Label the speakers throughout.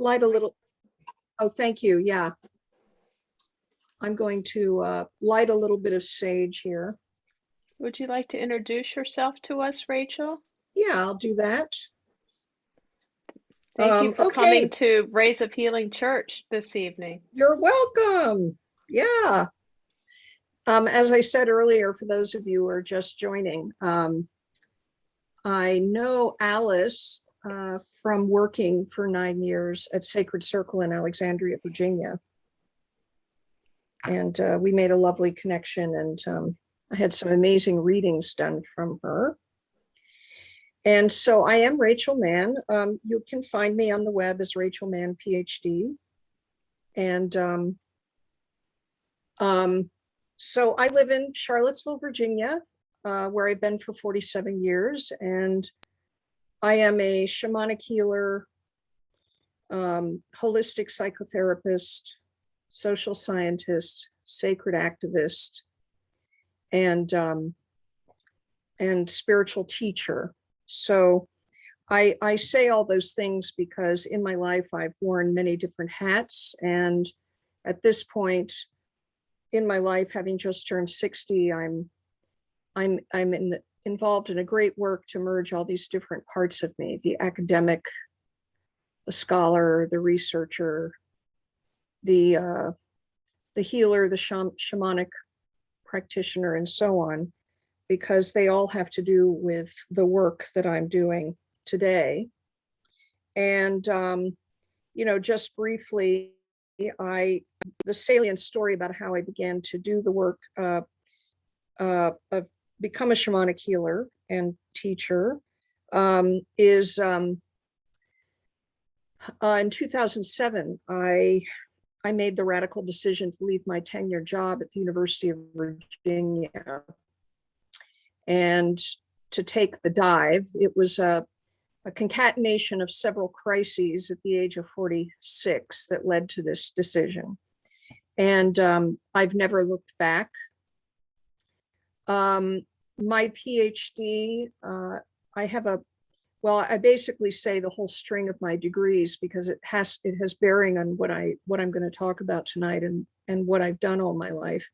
Speaker 1: light a little. Oh, thank you. Yeah. I'm going to light a little bit of sage here.
Speaker 2: Would you like to introduce yourself to us, Rachel?
Speaker 1: Yeah, I'll do that.
Speaker 2: Thank you for
Speaker 1: okay.
Speaker 2: coming to Rays of Healing Church this evening.
Speaker 1: You're welcome. Yeah. As I said earlier, for those of you who are just joining, I know Alice from working for 9 years at Sacred Circle in Alexandria, Virginia. And we made a lovely connection, and I had some amazing readings done from her. And so I am Rachel Mann. You can find me on the web as Rachel Mann, PhD. And so I live in Charlottesville, Virginia, where I've been for 47 years. And I am a shamanic healer, holistic psychotherapist, social scientist, sacred activist, and spiritual teacher. So I say all those things because in my life I've worn many different hats, and at this point in my life, having just turned 60, I'm involved in a great work to merge all these different parts of me: the academic, the scholar, the researcher, the healer, the shamanic practitioner, and so on, because they all have to do with the work that I'm doing today. And, just briefly, the salient story about how I began to do the work of become a shamanic healer and teacher is in 2007, I made the radical decision to leave my tenure job at the University of Virginia and to take the dive. It was a concatenation of several crises at the age of 46 that led to this decision. And I've never looked back. My PhD, I basically say the whole string of my degrees because it has bearing on what I'm going to talk about tonight and what I've done all my life.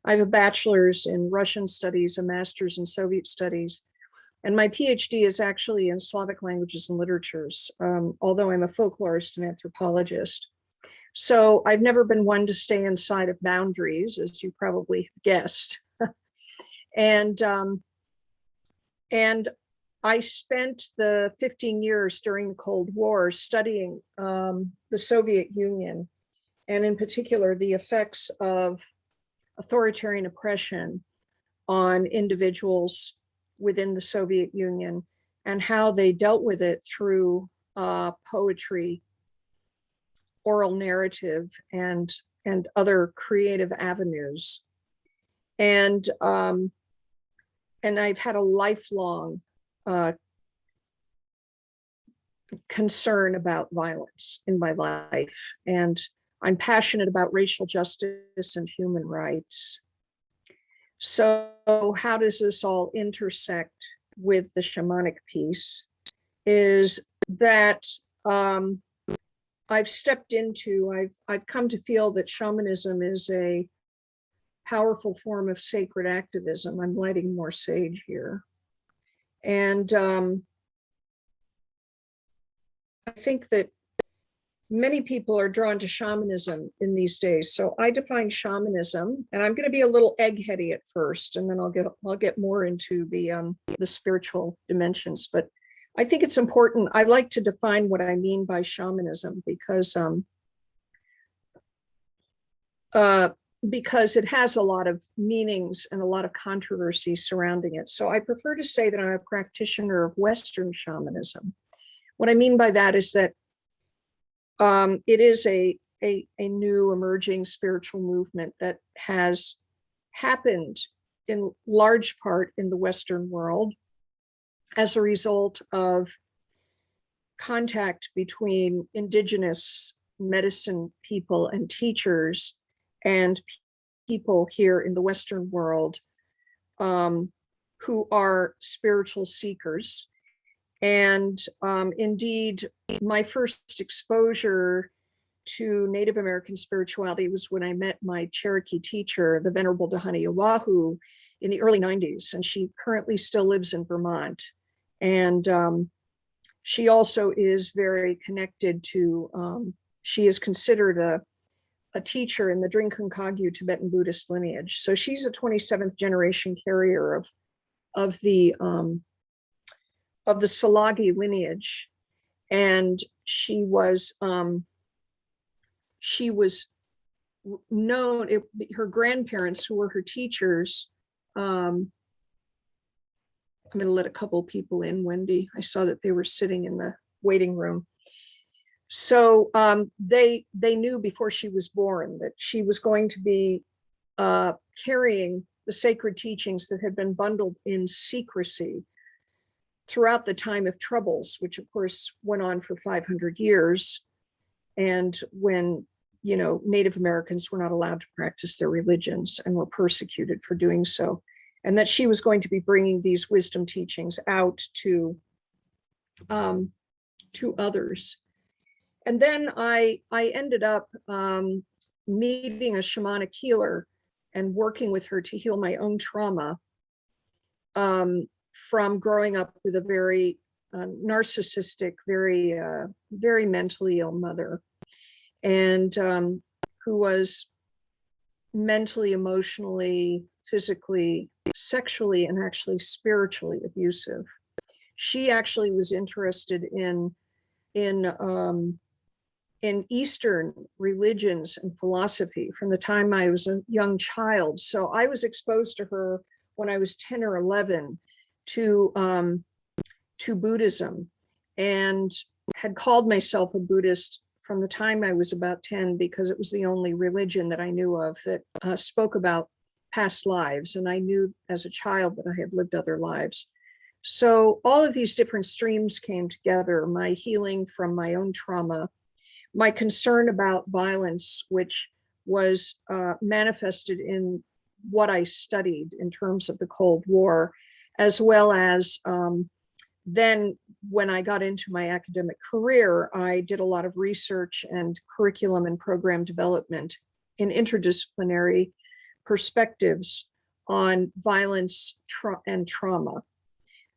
Speaker 1: I have a bachelor's in Russian studies, a master's in Soviet studies, and my PhD is actually in Slavic languages and literatures, although I'm a folklorist and anthropologist. So I've never been one to stay inside of boundaries, as you probably have guessed. And I spent the 15 years during the Cold War studying the Soviet Union, and in particular, the effects of authoritarian oppression on individuals within the Soviet Union and how they dealt with it through poetry, oral narrative, and other creative avenues. And I've had a lifelong concern about violence in my life. And I'm passionate about racial justice and human rights. So how does this all intersect with the shamanic piece is that I've come to feel that shamanism is a powerful form of sacred activism. I'm lighting more sage here. And I think that many people are drawn to shamanism in these days. So I define shamanism, and I'm going to be a little eggheady at first, and then I'll get more into the spiritual dimensions. But I think it's important. I like to define what I mean by shamanism because it has a lot of meanings and a lot of controversy surrounding it. So I prefer to say that I'm a practitioner of Western shamanism. What I mean by that is that it is a new emerging spiritual movement that has happened in large part in the Western world as a result of contact between indigenous medicine people and teachers and people here in the Western world who are spiritual seekers. And indeed, my first exposure to Native American spirituality was when I met my Cherokee teacher, the Venerable Dahani Oahu, in the early 90s. And she currently still lives in Vermont. And she also is very connected to, she is considered a teacher in the Drinkum Kagyu Tibetan Buddhist lineage. So she's a 27th generation carrier of the Salagi lineage. And she was known, her grandparents, who were her teachers, I'm going to let a couple people in, Wendy. I saw that they were sitting in the waiting room. So they knew before she was born that she was going to be carrying the sacred teachings that had been bundled in secrecy throughout the time of troubles, which of course went on for 500 years. And when, you know, Native Americans were not allowed to practice their religions and were persecuted for doing so. And that she was going to be bringing these wisdom teachings out to others. And then I ended up meeting a shamanic healer and working with her to heal my own trauma from growing up with a very narcissistic, very mentally ill mother, and who was mentally, emotionally, physically, sexually, and actually spiritually abusive. She actually was interested in Eastern religions and philosophy from the time I was a young child. So I was exposed to her when I was 10 or 11 to Buddhism, and had called myself a Buddhist from the time I was about 10, because it was the only religion that I knew of that spoke about past lives. And I knew as a child that I had lived other lives. So all of these different streams came together: my healing from my own trauma, my concern about violence, which was manifested in what I studied in terms of the Cold War, as well as then when I got into my academic career, I did a lot of research and curriculum and program development in interdisciplinary perspectives on violence and trauma.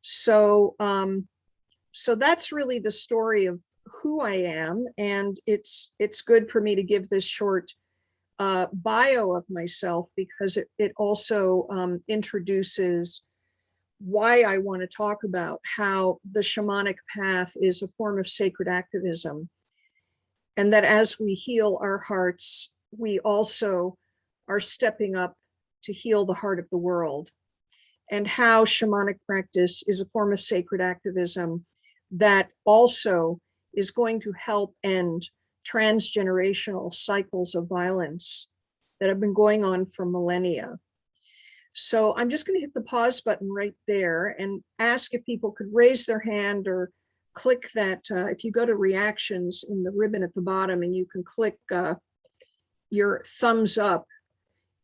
Speaker 1: So, so that's really the story of who I am. And it's good for me to give this short bio of myself, because it also introduces why I want to talk about how the shamanic path is a form of sacred activism. And that as we heal our hearts, we also are stepping up to heal the heart of the world. And how shamanic practice is a form of sacred activism that also is going to help end transgenerational cycles of violence that have been going on for millennia. So I'm just going to hit the pause button right there and ask if people could raise their hand or click that. If you go to reactions in the ribbon at the bottom, and you can click your thumbs up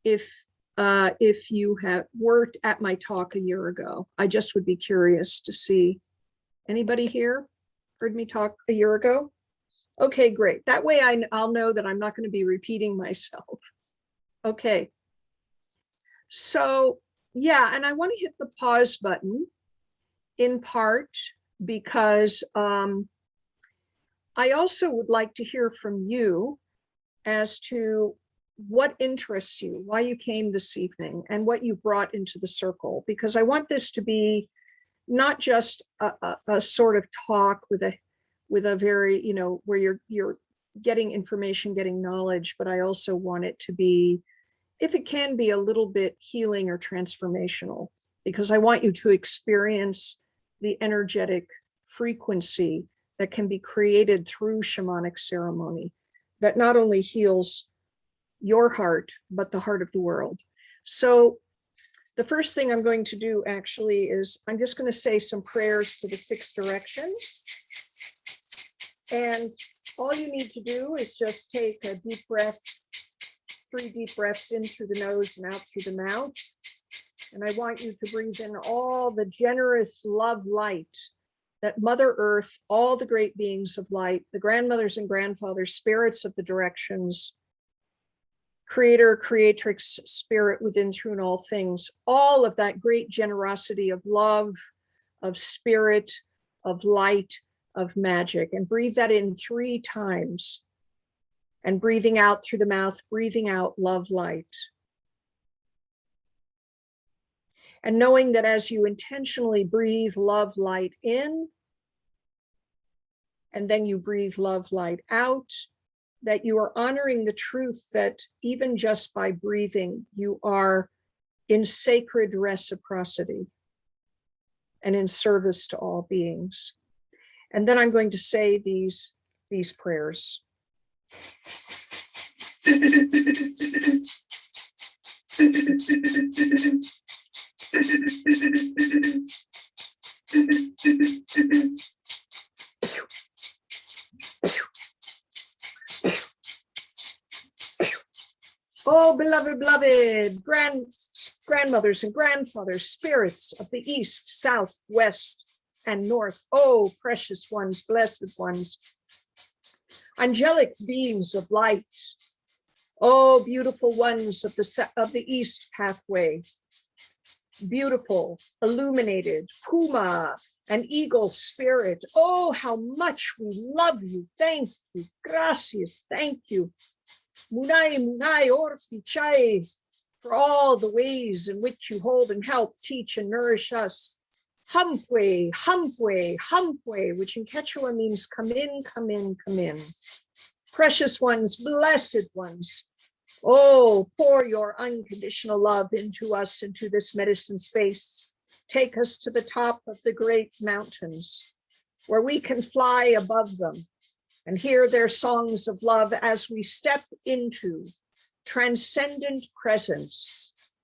Speaker 1: if you have worked at my talk a year ago. I just would be curious to see. Anybody here heard me talk a year ago? Okay, great. That way I'll know that I'm not going to be repeating myself. Okay. So yeah, and I want to hit the pause button in part because I also would like to hear from you as to what interests you, why you came this evening, and what you brought into the circle, because I want this to be not just a sort of talk with a very, you know, where you're getting information, getting knowledge, but I also want it to be, if it can be, a little bit healing or transformational, because I want you to experience the energetic frequency that can be created through shamanic ceremony that not only heals your heart, but the heart of the world. So the first thing I'm going to do actually is I'm just going to say some prayers for the sixth direction. And all you need to do is just take a deep breath, 3 deep breaths in through the nose and out through the mouth. And I want you to breathe in all the generous love light that Mother Earth, all the great beings of light, the grandmothers and grandfathers, spirits of the directions, creator, creatrix, spirit within, through, and all things, all of that great generosity of love, of spirit, of light, of magic, and breathe that in 3 times. And breathing out through the mouth, breathing out love, light. And knowing that as you intentionally breathe love, light in, and then you breathe love, light out, that you are honoring the truth that even just by breathing, you are in sacred reciprocity and in service to all beings. And then I'm going to say these prayers. Oh, beloved, grandmothers and grandfathers, spirits of the east, south, west, and north. Oh, precious ones, blessed ones, angelic beings of light. Oh, beautiful ones of the east pathway. Beautiful, illuminated, puma, and eagle spirit. Oh, how much we love you. Thank you. Gracias. Thank you. Munai, munai, orpi chai, for all the ways in which you hold and help, teach, and nourish us. Humpwe, humpwe, humpwe, which in Quechua means come in, come in, come in. Precious ones, blessed ones. Oh, pour your unconditional love into us, into this medicine space. Take us to the top of the great mountains where we can fly above them and hear their songs of love as we step into transcendent presence,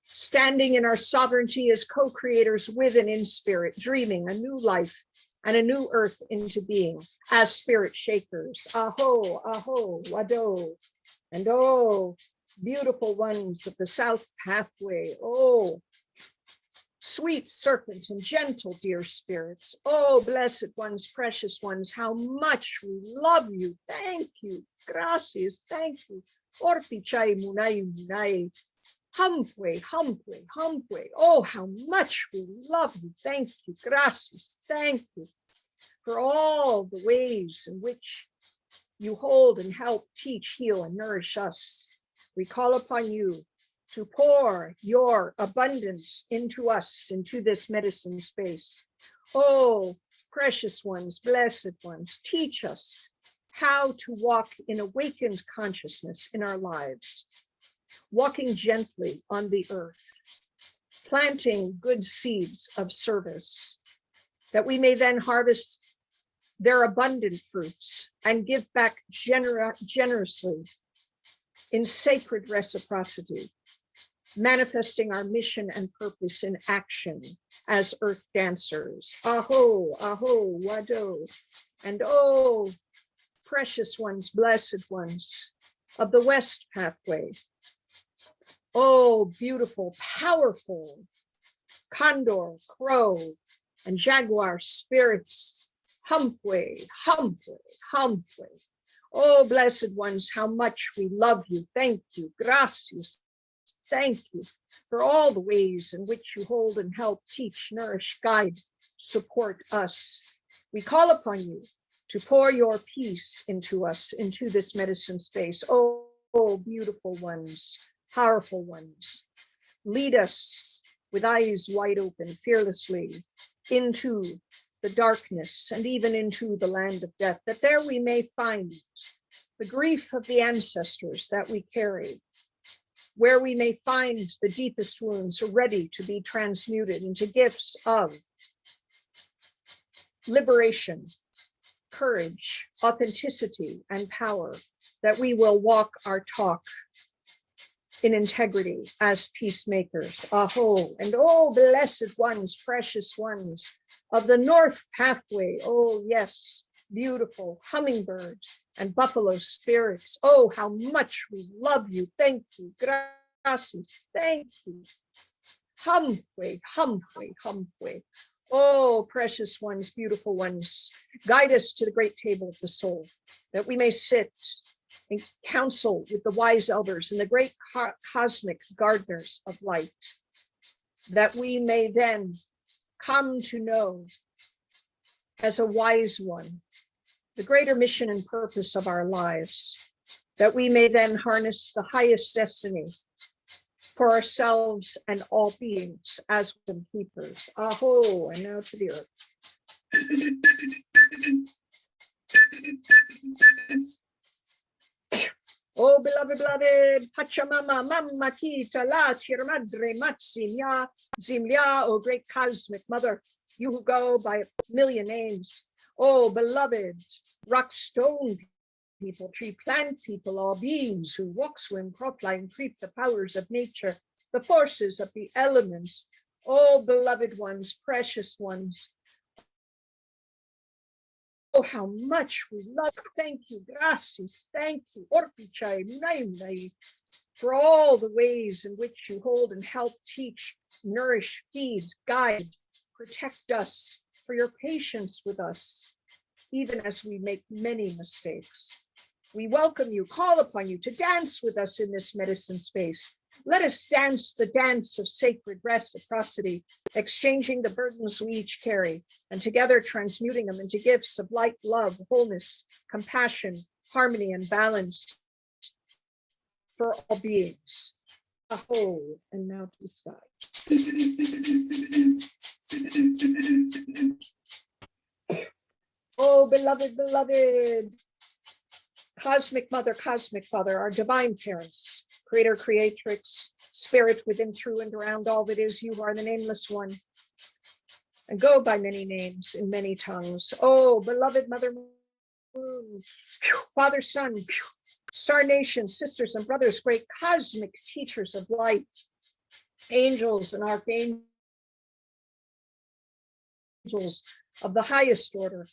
Speaker 1: standing in our sovereignty as co-creators with and in spirit, dreaming a new life and a new earth into being as spirit shakers. Aho, aho, wado. And oh, beautiful ones of the south pathway. Oh, sweet serpent and gentle dear spirits. Oh, blessed ones, precious ones, how much we love you. Thank you. Gracias. Thank you. Orti chai munai munai. Humpwe, humpwe, humpwe. Oh, how much we love you. Thank you. Gracias. Thank you for all the ways in which you hold and help, teach, heal, and nourish us. We call upon you to pour your abundance into us, into this medicine space. Oh, precious ones, blessed ones, teach us how to walk in awakened consciousness in our lives, walking gently on the earth, planting good seeds of service, that we may then harvest their abundant fruits and give back generously in sacred reciprocity, manifesting our mission and purpose in action as earth dancers. Aho, aho, wado. And oh, precious ones, blessed ones of the west pathway. Oh, beautiful, powerful condor, crow, and jaguar spirits. Humpwe, humpwe, humpwe. Oh, blessed ones, how much we love you. Thank you. Gracias. Thank you for all the ways in which you hold and help, teach, nourish, guide, support us. We call upon you to pour your peace into us, into this medicine space. Oh, beautiful ones, powerful ones. Lead us with eyes wide open, fearlessly into the darkness and even into the land of death, that there we may find the grief of the ancestors that we carry, where we may find the deepest wounds ready to be transmuted into gifts of liberation, courage, authenticity, and power, that we will walk our talk in integrity as peacemakers. Aho, and oh, blessed ones, precious ones of the north pathway. Oh, yes, beautiful hummingbirds and buffalo spirits. Oh, how much we love you. Thank you. Gracias. Thank you. Humpway, Humpway, Humpway. Oh, precious ones, beautiful ones, guide us to the great table of the soul, that we may sit in council with the wise elders and the great cosmic gardeners of light, that we may then come to know as a wise one the greater mission and purpose of our lives, that we may then harness the highest destiny for ourselves and all beings as wisdom keepers. Aho, and now to the earth. Oh, beloved, beloved, Pachamama, Mamma Kita, La, Madre, Matsimya, Zimlia, oh great cosmic mother, you who go by a million names. Oh, beloved, rock, stone people, tree, plant people, all beings who walk, swim, crop, lie, and creep the powers of nature, the forces of the elements. Oh, beloved ones, precious ones. Oh, how much we love. Thank you, gracias, thank you, Orpichai, Naimnai, for all the ways in which you hold and help, teach, nourish, feed, guide, protect us, for your patience with us, even as we make many mistakes. We welcome you, call upon you to dance with us in this medicine space. Let us dance the dance of sacred reciprocity, exchanging the burdens we each carry, and together transmuting them into gifts of light, love, wholeness, compassion, harmony, and balance for all beings. Aho, and now to the sky. Oh, beloved, beloved, cosmic mother, cosmic father, our divine parents, creator, creatrix, spirit within, through, and around all that is, you are the nameless one, and go by many names in many tongues. Oh, beloved mother moon, father, son, star nations, sisters and brothers, great cosmic teachers of light, angels and archangels of the highest order,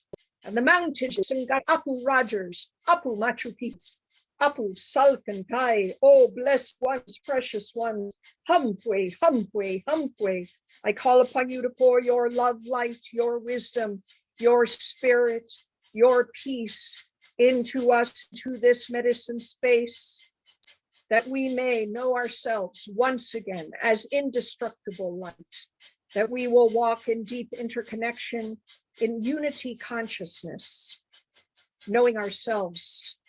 Speaker 1: and the mountains, and Apu Rogers, Apu Machu Picchu, Apu Salkantai, oh blessed ones, precious ones, Humpway, Humpway, Humpway. I call upon you to pour your love, light, your wisdom, your spirit, your peace into us, to this medicine space, that we may know ourselves once again as indestructible light, that we will walk in deep interconnection, in unity consciousness, knowing ourselves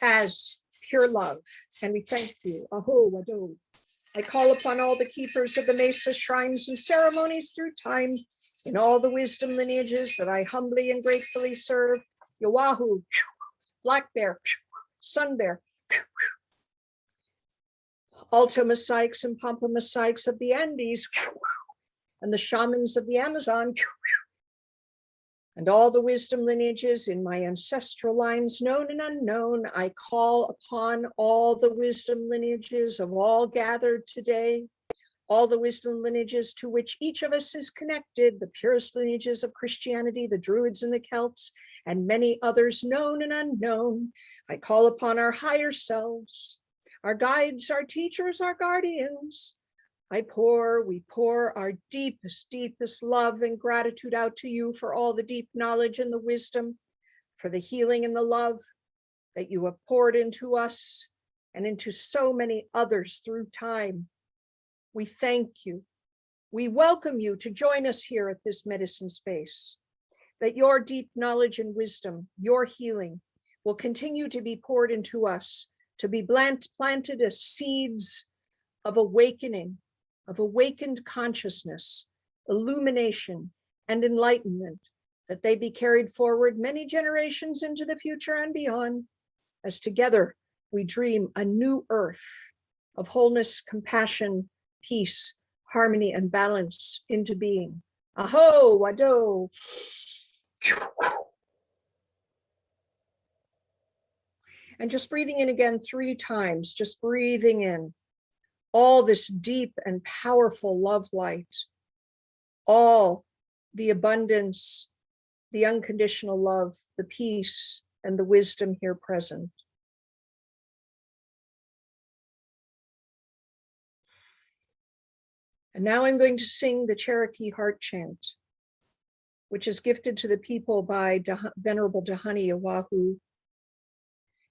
Speaker 1: as pure love. And we thank you. Aho, Wado. I call upon all the keepers of the mesa shrines and ceremonies through time, in all the wisdom lineages that I humbly and gratefully serve. Yawahu, Black Bear, Sun Bear, Alto Messiahs and Pampa Messiahs of the Andes, and the shamans of the Amazon, and all the wisdom lineages in my ancestral lines, known and unknown. I call upon all the wisdom lineages of all gathered today, all the wisdom lineages to which each of us is connected, the purest lineages of Christianity, the Druids and the Celts, and many others known and unknown. I call upon our higher selves, our guides, our teachers, our guardians. We pour our deepest, deepest love and gratitude out to you for all the deep knowledge and the wisdom, for the healing and the love that you have poured into us and into so many others through time. We thank you. We welcome you to join us here at this medicine space, that your deep knowledge and wisdom, your healing, will continue to be poured into us, to be planted as seeds of awakening, of awakened consciousness, illumination, and enlightenment, that they be carried forward many generations into the future and beyond, as together we dream a new earth of wholeness, compassion, peace, harmony, and balance into being. Aho, Wado. And just breathing in again 3 times, just breathing in all this deep and powerful love light, all the abundance, the unconditional love, the peace, and the wisdom here present. And now I'm going to sing the Cherokee Heart Chant, which is gifted to the people by Venerable Dahani Oahu.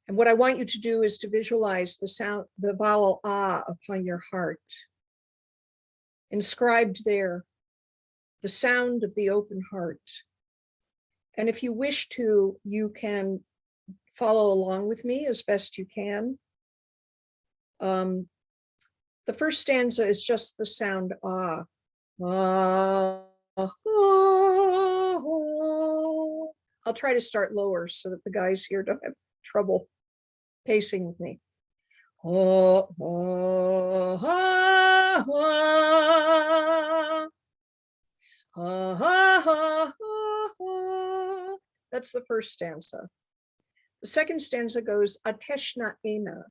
Speaker 1: And what I want you to do is to visualize the sound, the vowel ah upon your heart. Inscribed there, the sound of the open heart. And if you wish to, you can follow along with me as best you can. The first stanza is just the sound ah. Ah, ah, ah. I'll try to start lower so that the guys here don't have trouble pacing with me. Ah, ah, ah, ah, ah, ah, ah. That's the first stanza. The second stanza goes Ateshna Ena,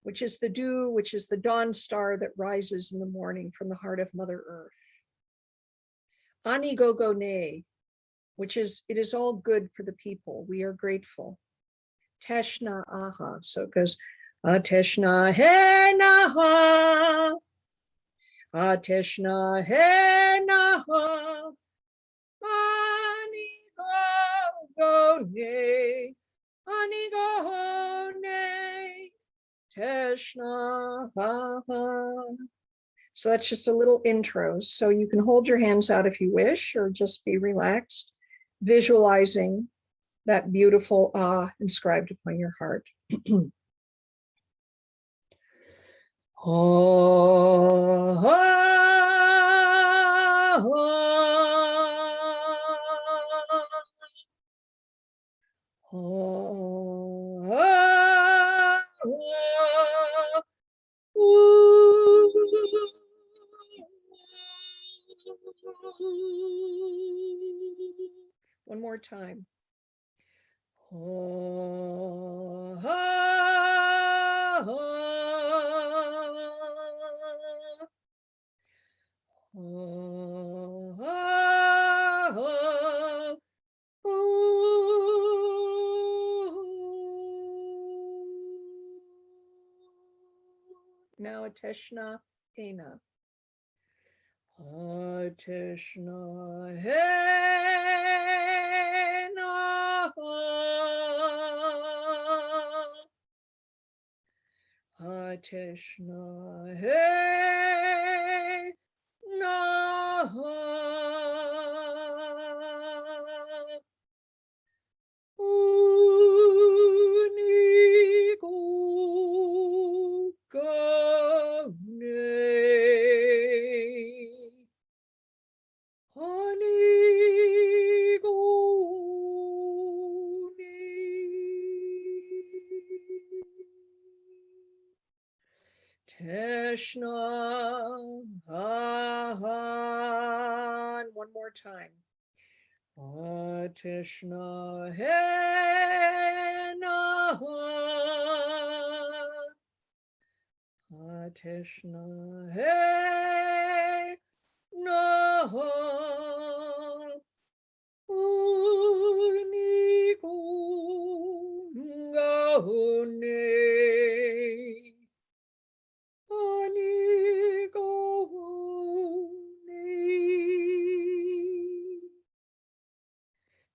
Speaker 1: which is the dew, which is the dawn star that rises in the morning from the heart of Mother Earth. Ani Gogo Ne, which is, it is all good for the people. We are grateful. Teshna Aha, so it goes Ateshna He Naha, Ateshna He Naha, Ani Gogo Ne, Ani Gogo Ne, Teshna Ha. So that's just a little intro. So you can hold your hands out if you wish, or just be relaxed, visualizing that beautiful ah inscribed upon your heart. Oh, oh, oh, one more time. Oh, oh, oh, oh, now Ateshna Ena. Ateshna Ena. Ateshna He Naha. Uni Gogo Ne. Ani Go Teshna Ahan. One more time. Ateshna He Naha. Ateshna He Naha. Uni Go Ne. Ani Go Ne.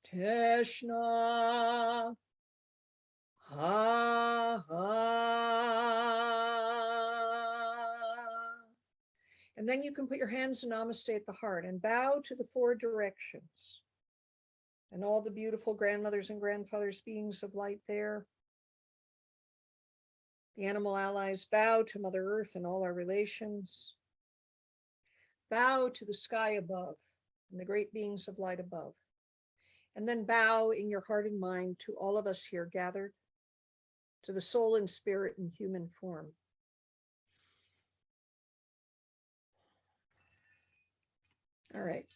Speaker 1: Teshna Ha Ha. And then you can put your hands in Namaste at the heart and bow to the four directions and all the beautiful grandmothers and grandfathers, beings of light there. The animal allies, bow to Mother Earth and all our relations. Bow to the sky above and the great beings of light above. And then bow in your heart and mind to all of us here gathered, to the soul and spirit in human form. All right.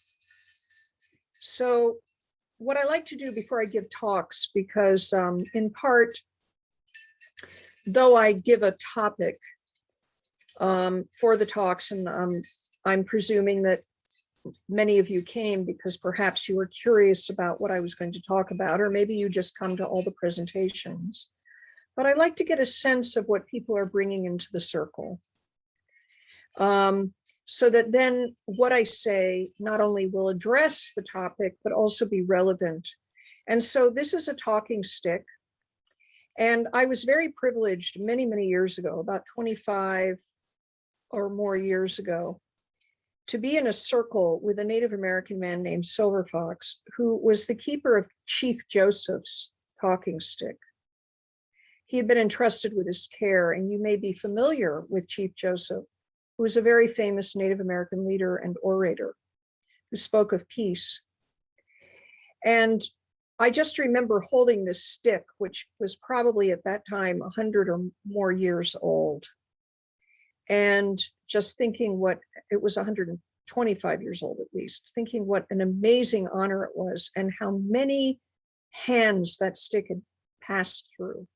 Speaker 1: So what I like to do before I give talks, because in part, though I give a topic for the talks, and I'm presuming that many of you came because perhaps you were curious about what I was going to talk about, or maybe you just come to all the presentations. But I like to get a sense of what people are bringing into the circle. so that then what I say not only will address the topic, but also be relevant. And so this is a talking stick. And I was very privileged many, many years ago, about 25 or more years ago, to be in a circle with a Native American man named Silver Fox, who was the keeper of Chief Joseph's talking stick. He had been entrusted with his care, and you may be familiar with Chief Joseph, who was a very famous Native American leader and orator who spoke of peace. And I just remember holding this stick, which was probably at that time 100 or more years old, and just thinking what it was 125 years old at least, thinking what an amazing honor it was and how many hands that stick had passed through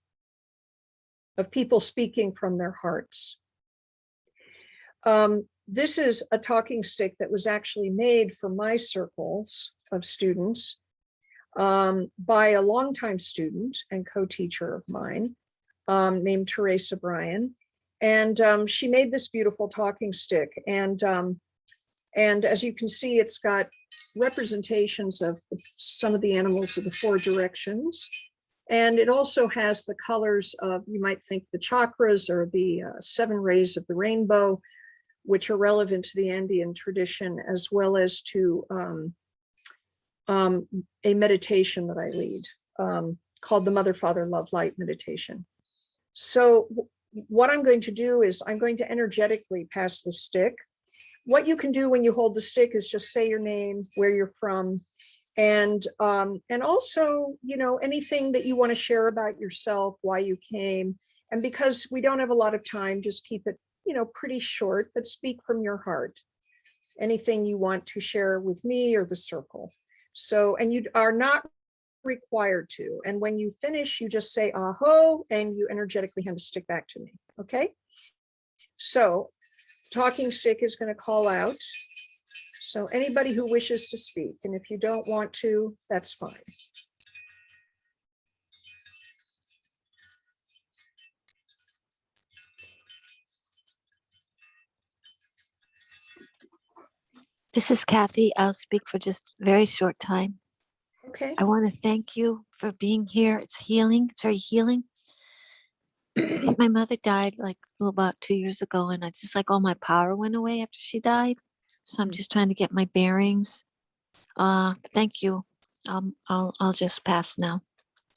Speaker 1: of people speaking from their hearts. This is a talking stick that was actually made for my circles of students by a longtime student and co-teacher of mine named Teresa Bryan. And she made this beautiful talking stick. And as you can see, it's got representations of some of the animals of the 4 directions. And it also has the colors of, you might think, the chakras or the 7 rays of the rainbow, which are relevant to the Andean tradition, as well as to a meditation that I lead called the Mother, Father, Love, Light meditation. So what I'm going to do is I'm going to energetically pass the stick. What you can do when you hold the stick is just say your name, where you're from, and also, you know, anything that you want to share about yourself, why you came. And because we don't have a lot of time, just keep it, you know, pretty short, but speak from your heart. Anything you want to share with me or the circle. So, and you are not required to. And when you finish, you just say aho, and you energetically hand the stick back to me. Okay. So talking stick is going to call out. So anybody who wishes to speak, and if you don't want to, that's fine.
Speaker 3: This is Kathy. I'll speak for just a very short time.
Speaker 1: Okay.
Speaker 3: I want to thank you for being here. It's healing. It's very healing. My mother died like about 2 years ago, and I just like all my power went away after she died. So I'm just trying to get my bearings. Thank you. I'll just pass now.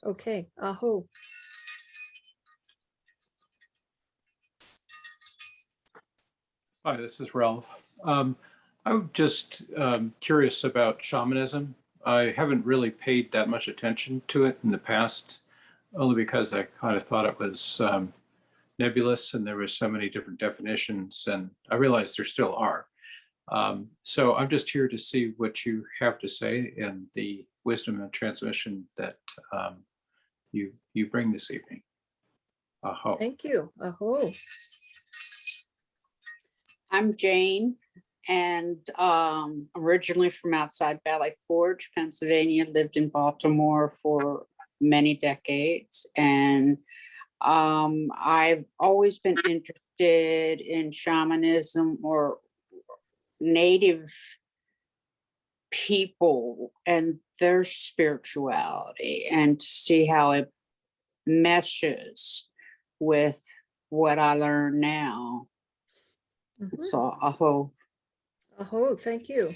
Speaker 1: Okay. Aho.
Speaker 4: Hi, this is Ralph. I'm just curious about shamanism. I haven't really paid that much attention to it in the past, only because I kind of thought it was nebulous and there were so many different definitions, and I realize there still are. So I'm just here to see what you have to say and the wisdom and transmission that you bring this evening. Aho.
Speaker 1: Thank you. Aho.
Speaker 5: I'm Jane, and originally from outside Valley Forge, Pennsylvania, lived in Baltimore for many decades. And I've always been interested in shamanism or native people and their spirituality, and to see how it meshes with what I learn now. So aho.
Speaker 1: Aho, thank you.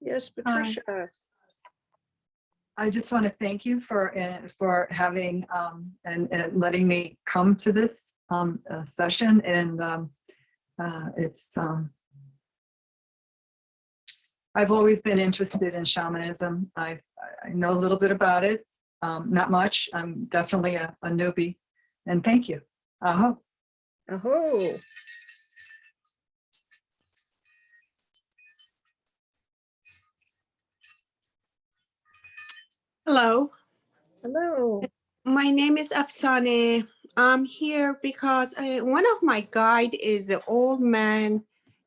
Speaker 1: Yes, Patricia.
Speaker 6: I just want to thank you for having and letting me come to this session. And it's I've always been interested in shamanism. I know a little bit about it, not much. I'm definitely a newbie. And thank you. Aho.
Speaker 1: Aho.
Speaker 7: Hello.
Speaker 1: Hello.
Speaker 7: My name is Afsane. I'm here because one of my guide is an old man,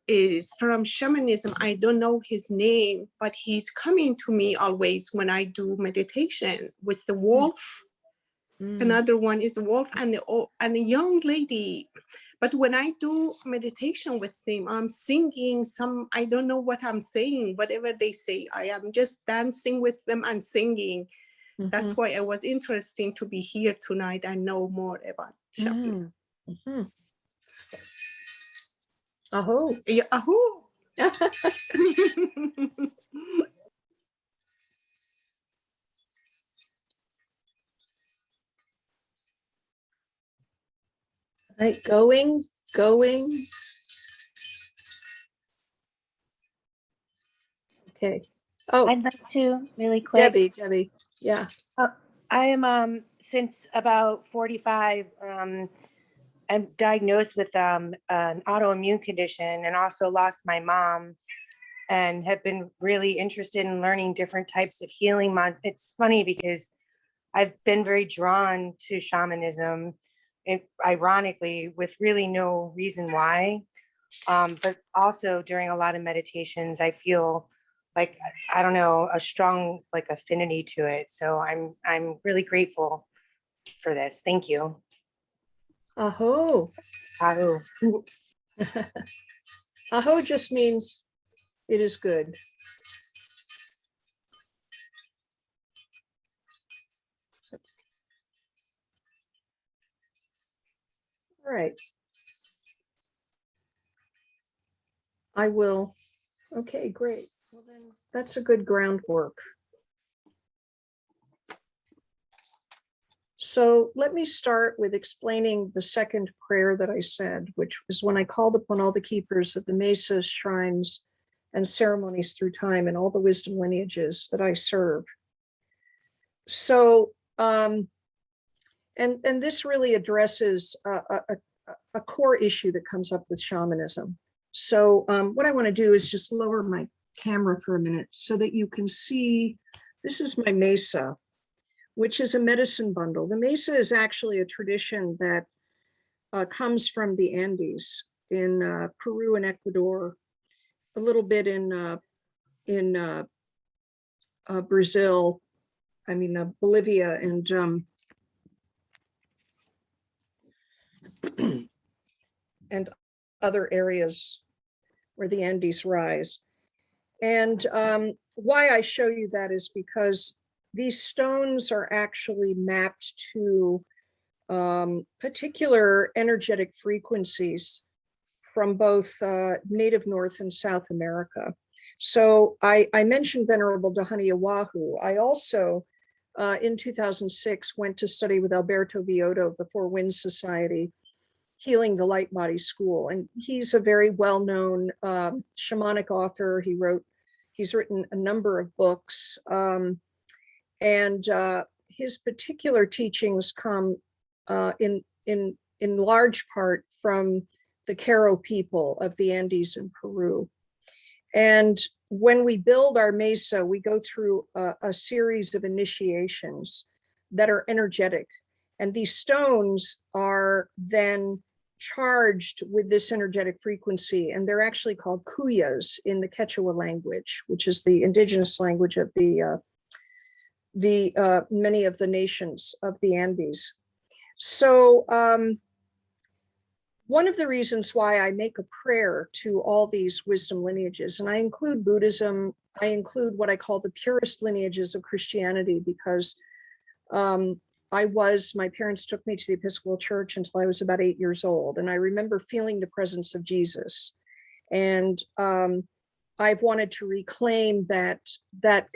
Speaker 7: is from shamanism. I don't know his name, but he's coming to me always when I do meditation with the wolf. Another one is the wolf and the young lady. But when I do meditation with them, I'm singing some, I don't know what I'm saying, whatever they say. I am just dancing with them and singing. That's why it was interesting to be here tonight and know more about shamanism.
Speaker 1: Aho.
Speaker 7: Yeah, ahoo.
Speaker 1: Right, going. Okay. Oh,
Speaker 8: I'd like to really quick.
Speaker 1: Debbie. Yeah.
Speaker 8: I am since about 45. I'm diagnosed with an autoimmune condition and also lost my mom, and have been really interested in learning different types of healing. It's funny because I've been very drawn to shamanism, ironically, with really no reason why. But also during a lot of meditations, I feel like, I don't know, a strong like affinity to it. So I'm really grateful for this. Thank you.
Speaker 1: Aho.
Speaker 8: Aho.
Speaker 1: Aho just means it is good. All right. I will. Okay, great. Well, then that's a good groundwork. So let me start with explaining the second prayer that I said, which was when I called upon all the keepers of the mesas, shrines, and ceremonies through time and all the wisdom lineages that I serve. So, and this really addresses a core issue that comes up with shamanism. So what I want to do is just lower my camera for a minute so that you can see, this is my mesa, which is a medicine bundle. The mesa is actually a tradition that comes from the Andes in Peru and Ecuador, a little bit in Brazil, Bolivia, and and other areas where the Andes rise. And why I show you that is because these stones are actually mapped to particular energetic frequencies from both native North and South America. So I mentioned Venerable Dahani Oahu. I also, in 2006, went to study with Alberto Vioto of the Four Winds Society, Healing the Light Body School. And he's a very well-known shamanic author. He's written a number of books. And his particular teachings come in large part from the Q'ero people of the Andes in Peru. And when we build our mesa, we go through a series of initiations that are energetic. And these stones are then charged with this energetic frequency. And they're actually called cuyas in the Quechua language, which is the indigenous language of the many of the nations of the Andes. So one of the reasons why I make a prayer to all these wisdom lineages, and I include Buddhism, I include what I call the purest lineages of Christianity, because my parents took me to the Episcopal Church until I was about 8 years old. And I remember feeling the presence of Jesus. And I've wanted to reclaim that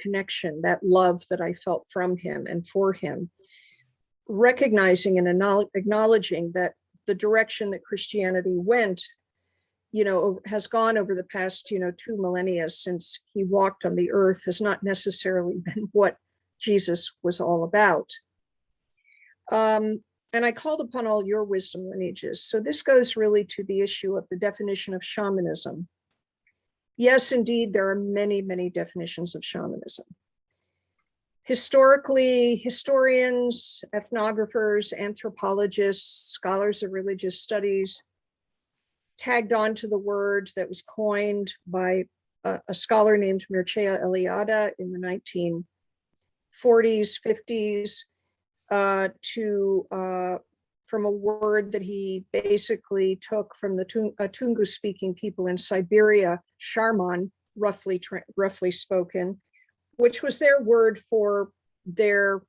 Speaker 1: connection, that love that I felt from him and for him, recognizing and acknowledging that the direction that Christianity went, has gone over the past, 2 millennia since he walked on the earth, has not necessarily been what Jesus was all about. And I called upon all your wisdom lineages. So this goes really to the issue of the definition of shamanism. Yes, indeed, there are many, many definitions of shamanism. Historically, historians, ethnographers, anthropologists, scholars of religious studies tagged on to the word that was coined by a scholar named Mircea Eliade in the 1940s, 50s, from a word that he basically took from the Tungu-speaking people in Siberia, shaman, roughly spoken, which was their word for their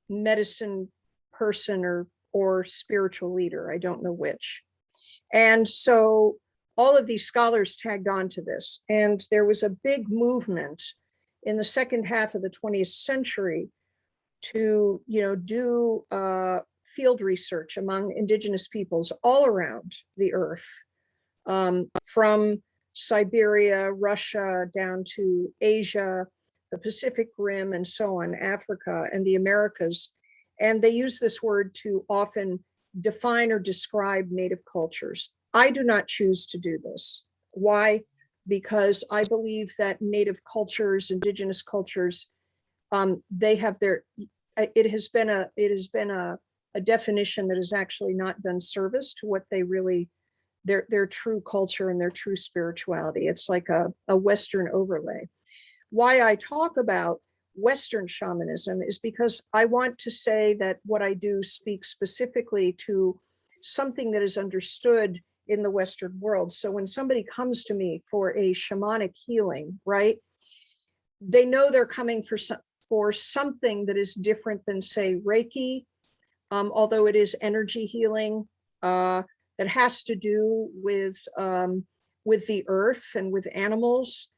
Speaker 1: medicine person or spiritual leader. I don't know which. And so all of these scholars tagged on to this. And there was a big movement in the second half of the 20th century to, do field research among indigenous peoples all around the earth, from Siberia, Russia, down to Asia, the Pacific Rim, and so on, Africa and the Americas. And they use this word to often define or describe native cultures. I do not choose to do this. Why? Because I believe that native cultures, indigenous cultures, they have it has been a definition that has actually not done service to what they really, their true culture and their true spirituality. It's like a Western overlay. Why I talk about Western shamanism is because I want to say that what I do speaks specifically to something that is understood in the Western world. So when somebody comes to me for a shamanic healing, right, they know they're coming for something that is different than, say, Reiki, although it is energy healing that has to do with the earth and with animals.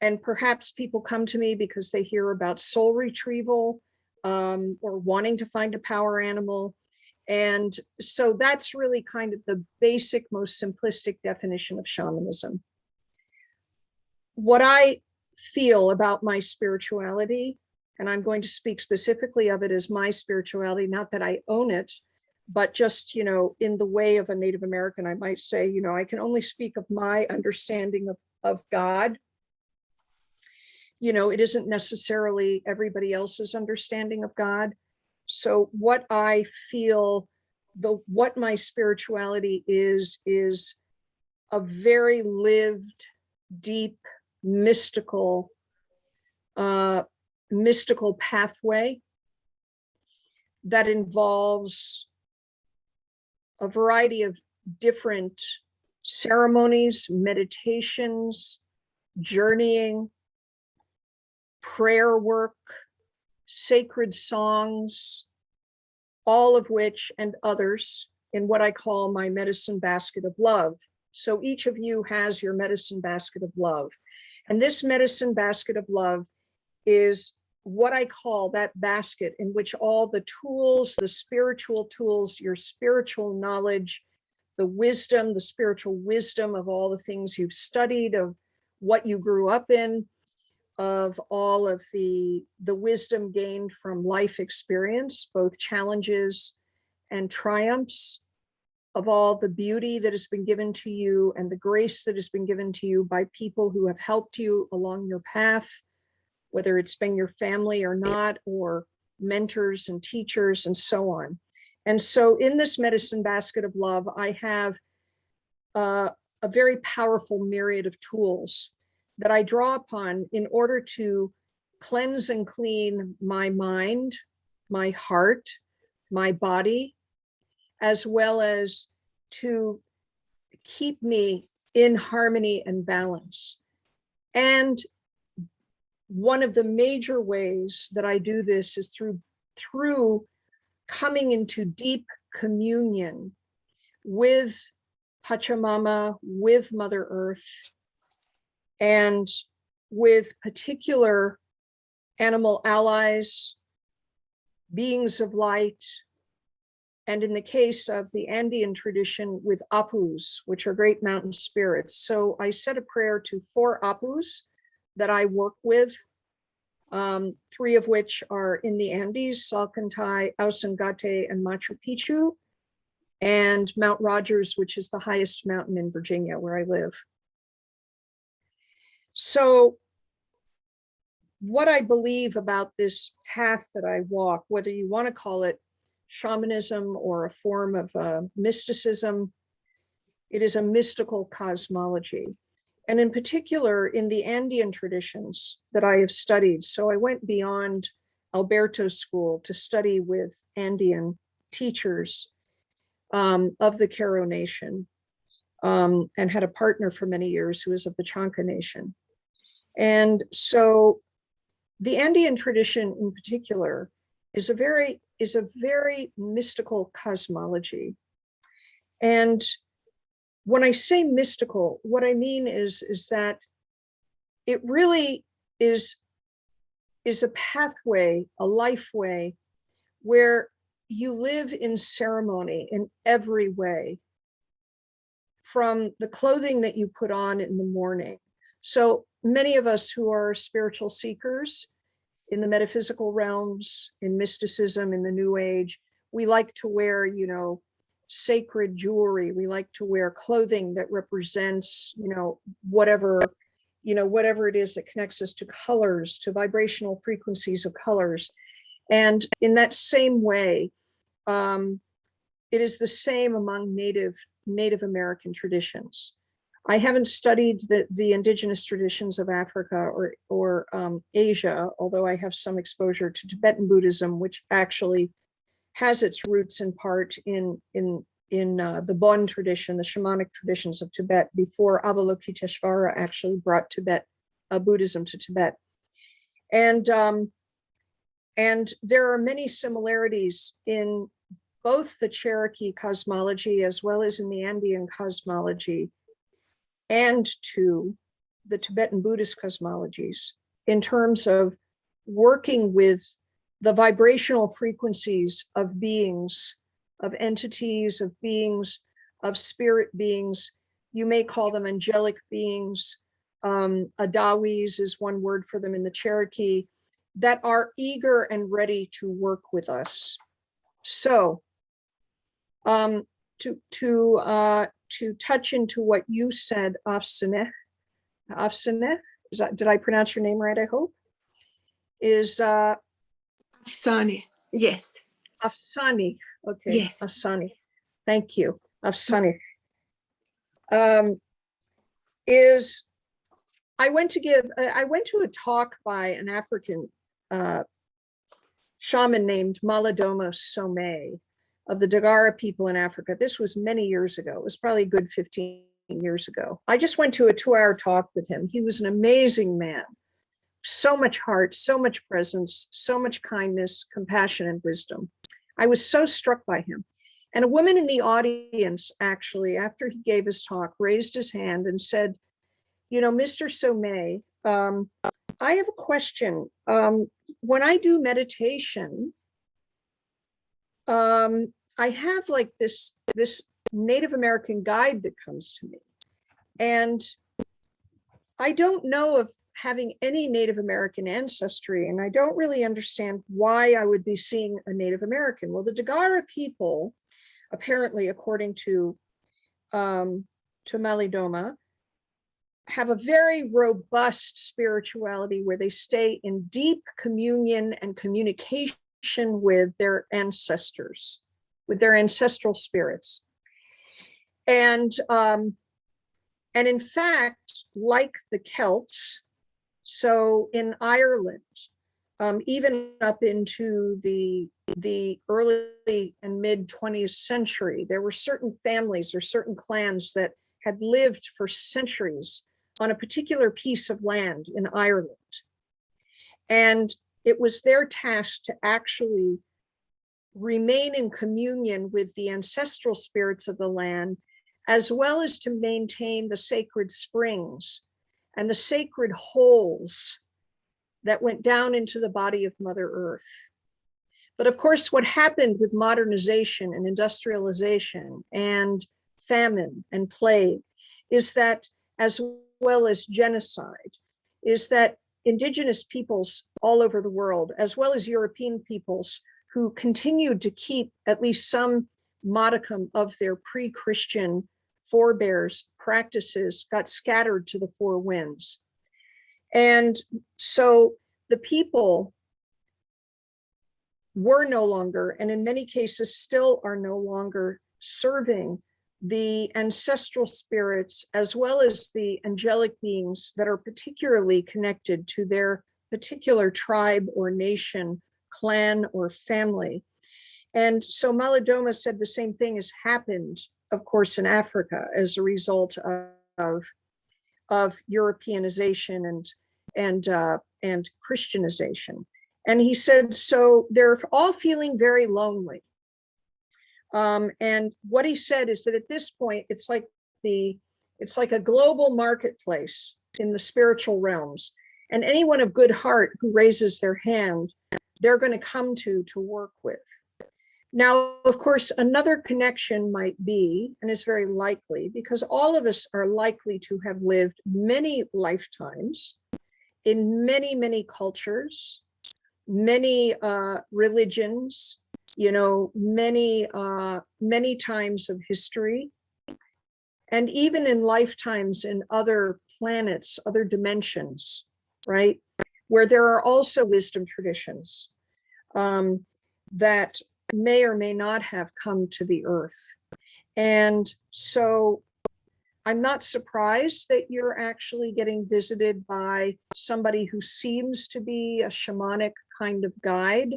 Speaker 1: And perhaps people come to me because they hear about soul retrieval or wanting to find a power animal. And so that's really kind of the basic, most simplistic definition of shamanism. What I feel about my spirituality, and I'm going to speak specifically of it as my spirituality, not that I own it, but just, in the way of a Native American, I might say, I can only speak of my understanding of God. It isn't necessarily everybody else's understanding of God. So what I feel, what my spirituality is a very lived, deep, mystical pathway that involves a variety of different ceremonies, meditations, journeying, prayer work, sacred songs, all of which and others in what I call my medicine basket of love. So each of you has your medicine basket of love. And this medicine basket of love is what I call that basket in which all the tools, the spiritual tools, your spiritual knowledge, the wisdom, the spiritual wisdom of all the things you've studied, of what you grew up in, of all of the wisdom gained from life experience, both challenges and triumphs, of all the beauty that has been given to you and the grace that has been given to you by people who have helped you along your path, whether it's been your family or not, or mentors and teachers and so on. And so in this medicine basket of love, I have a very powerful myriad of tools that I draw upon in order to cleanse and clean my mind, my heart, my body, as well as to keep me in harmony and balance. And one of the major ways that I do this is through coming into deep communion with Pachamama, with Mother Earth, and with particular animal allies, beings of light, and in the case of the Andean tradition, with apus, which are great mountain spirits. So I said a prayer to 4 apus that I work with, 3 of which are in the Andes, Salcantay, Ausangate, and Machu Picchu, and Mount Rogers, which is the highest mountain in Virginia, where I live. So what I believe about this path that I walk, whether you want to call it shamanism or a form of mysticism, it is a mystical cosmology. And in particular, in the Andean traditions that I have studied. So I went beyond Alberto's school to study with Andean teachers of the Q'ero Nation, and had a partner for many years who was of the Chanca Nation. And so the Andean tradition in particular is a very mystical cosmology. And when I say mystical, what I mean is that it really is a pathway, a life way, where you live in ceremony in every way, from the clothing that you put on in the morning. So many of us who are spiritual seekers in the metaphysical realms, in mysticism, in the New Age, we like to wear, you know, sacred jewelry. We like to wear clothing that represents, you know, whatever it is that connects us to colors, to vibrational frequencies of colors. And in that same way, it is the same among Native American traditions. I haven't studied the indigenous traditions of Africa or Asia, although I have some exposure to Tibetan Buddhism, which actually has its roots in part in the Bon tradition, the shamanic traditions of Tibet, before Avalokiteshvara actually brought Buddhism to Tibet. And there are many similarities in both the Cherokee cosmology as well as in the Andean cosmology and to the Tibetan Buddhist cosmologies in terms of working with the vibrational frequencies of beings, of entities, of beings, of spirit beings. You may call them angelic beings. Adawis is one word for them in the Cherokee, that are eager and ready to work with us. So to touch into what you said, Afsaneh, did I pronounce your name right, I hope? Is
Speaker 7: Afsane, yes.
Speaker 1: Afsani, okay,
Speaker 7: Yes.
Speaker 1: Afsani, thank you, Afsani. Is I went to a talk by an African shaman named Malidoma Somé of the Dagara people in Africa. This was many years ago. It was probably a good 15 years ago. I just went to a 2-hour talk with him. He was an amazing man. So much heart, so much presence, so much kindness, compassion, and wisdom. I was so struck by him. And a woman in the audience, actually, after he gave his talk, raised his hand and said, you know, Mr. Somé, I have a question. When I do meditation, I have like this Native American guide that comes to me. And I don't know of having any Native American ancestry, and I don't really understand why I would be seeing a Native American. Well, the Dagara people, apparently, according to Malidoma, have a very robust spirituality where they stay in deep communion and communication with their ancestors, with their ancestral spirits. And in fact, like the Celts, so in Ireland, even up into the early and mid 20th century, there were certain families or certain clans that had lived for centuries on a particular piece of land in Ireland. And it was their task to actually remain in communion with the ancestral spirits of the land, as well as to maintain the sacred springs and the sacred holes that went down into the body of Mother Earth. But of course, what happened with modernization and industrialization and famine and plague is that, as well as genocide, is that indigenous peoples all over the world, as well as European peoples who continued to keep at least some modicum of their pre-Christian forebears practices, got scattered to the four winds. And so the people were no longer, and in many cases still are no longer, serving the ancestral spirits as well as the angelic beings that are particularly connected to their particular tribe or nation, clan or family. And so Malidoma said the same thing has happened, of course, in Africa as a result of Europeanization and Christianization. And he said, so they're all feeling very lonely. And what he said is that at this point, it's like a global marketplace in the spiritual realms. And anyone of good heart who raises their hand, they're going to come to work with. Now, of course, another connection might be, and it's very likely, because all of us are likely to have lived many lifetimes in many, many cultures, many religions, many times of history, and even in lifetimes in other planets, other dimensions, right? Where there are also wisdom traditions that may or may not have come to the earth. And so I'm not surprised that you're actually getting visited by somebody who seems to be a shamanic kind of guide,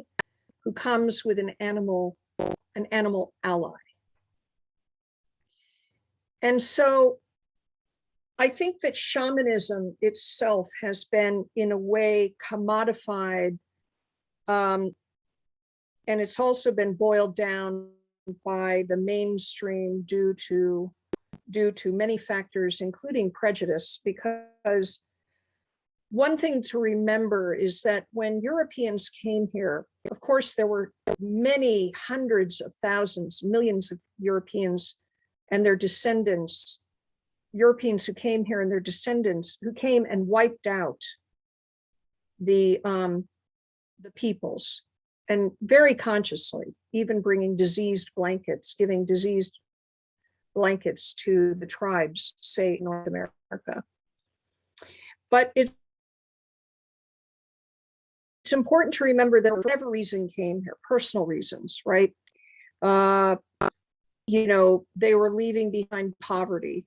Speaker 1: who comes with an animal ally. And so I think that shamanism itself has been, in a way, commodified, and it's also been boiled down by the mainstream due to many factors, including prejudice, because one thing to remember is that when Europeans came here, of course, there were many hundreds of thousands, millions of Europeans and their descendants, Europeans who came here and their descendants who came and wiped out the peoples, and very consciously, even bringing diseased blankets, giving diseased blankets to the tribes, say, in North America. But it's important to remember that for whatever reason came here, personal reasons, right? They were leaving behind poverty,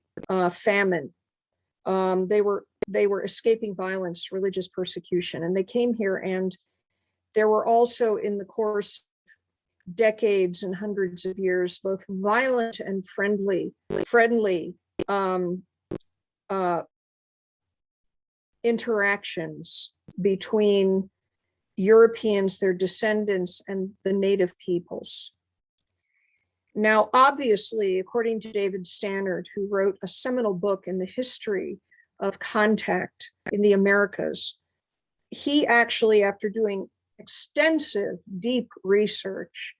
Speaker 1: famine. They were escaping violence, religious persecution, and they came here. And there were also, in the course of decades and hundreds of years, both violent and friendly interactions between Europeans, their descendants, and the native peoples. Now, obviously, according to David Stannard, who wrote a seminal book in the history of contact in the Americas, he actually, after doing extensive, deep research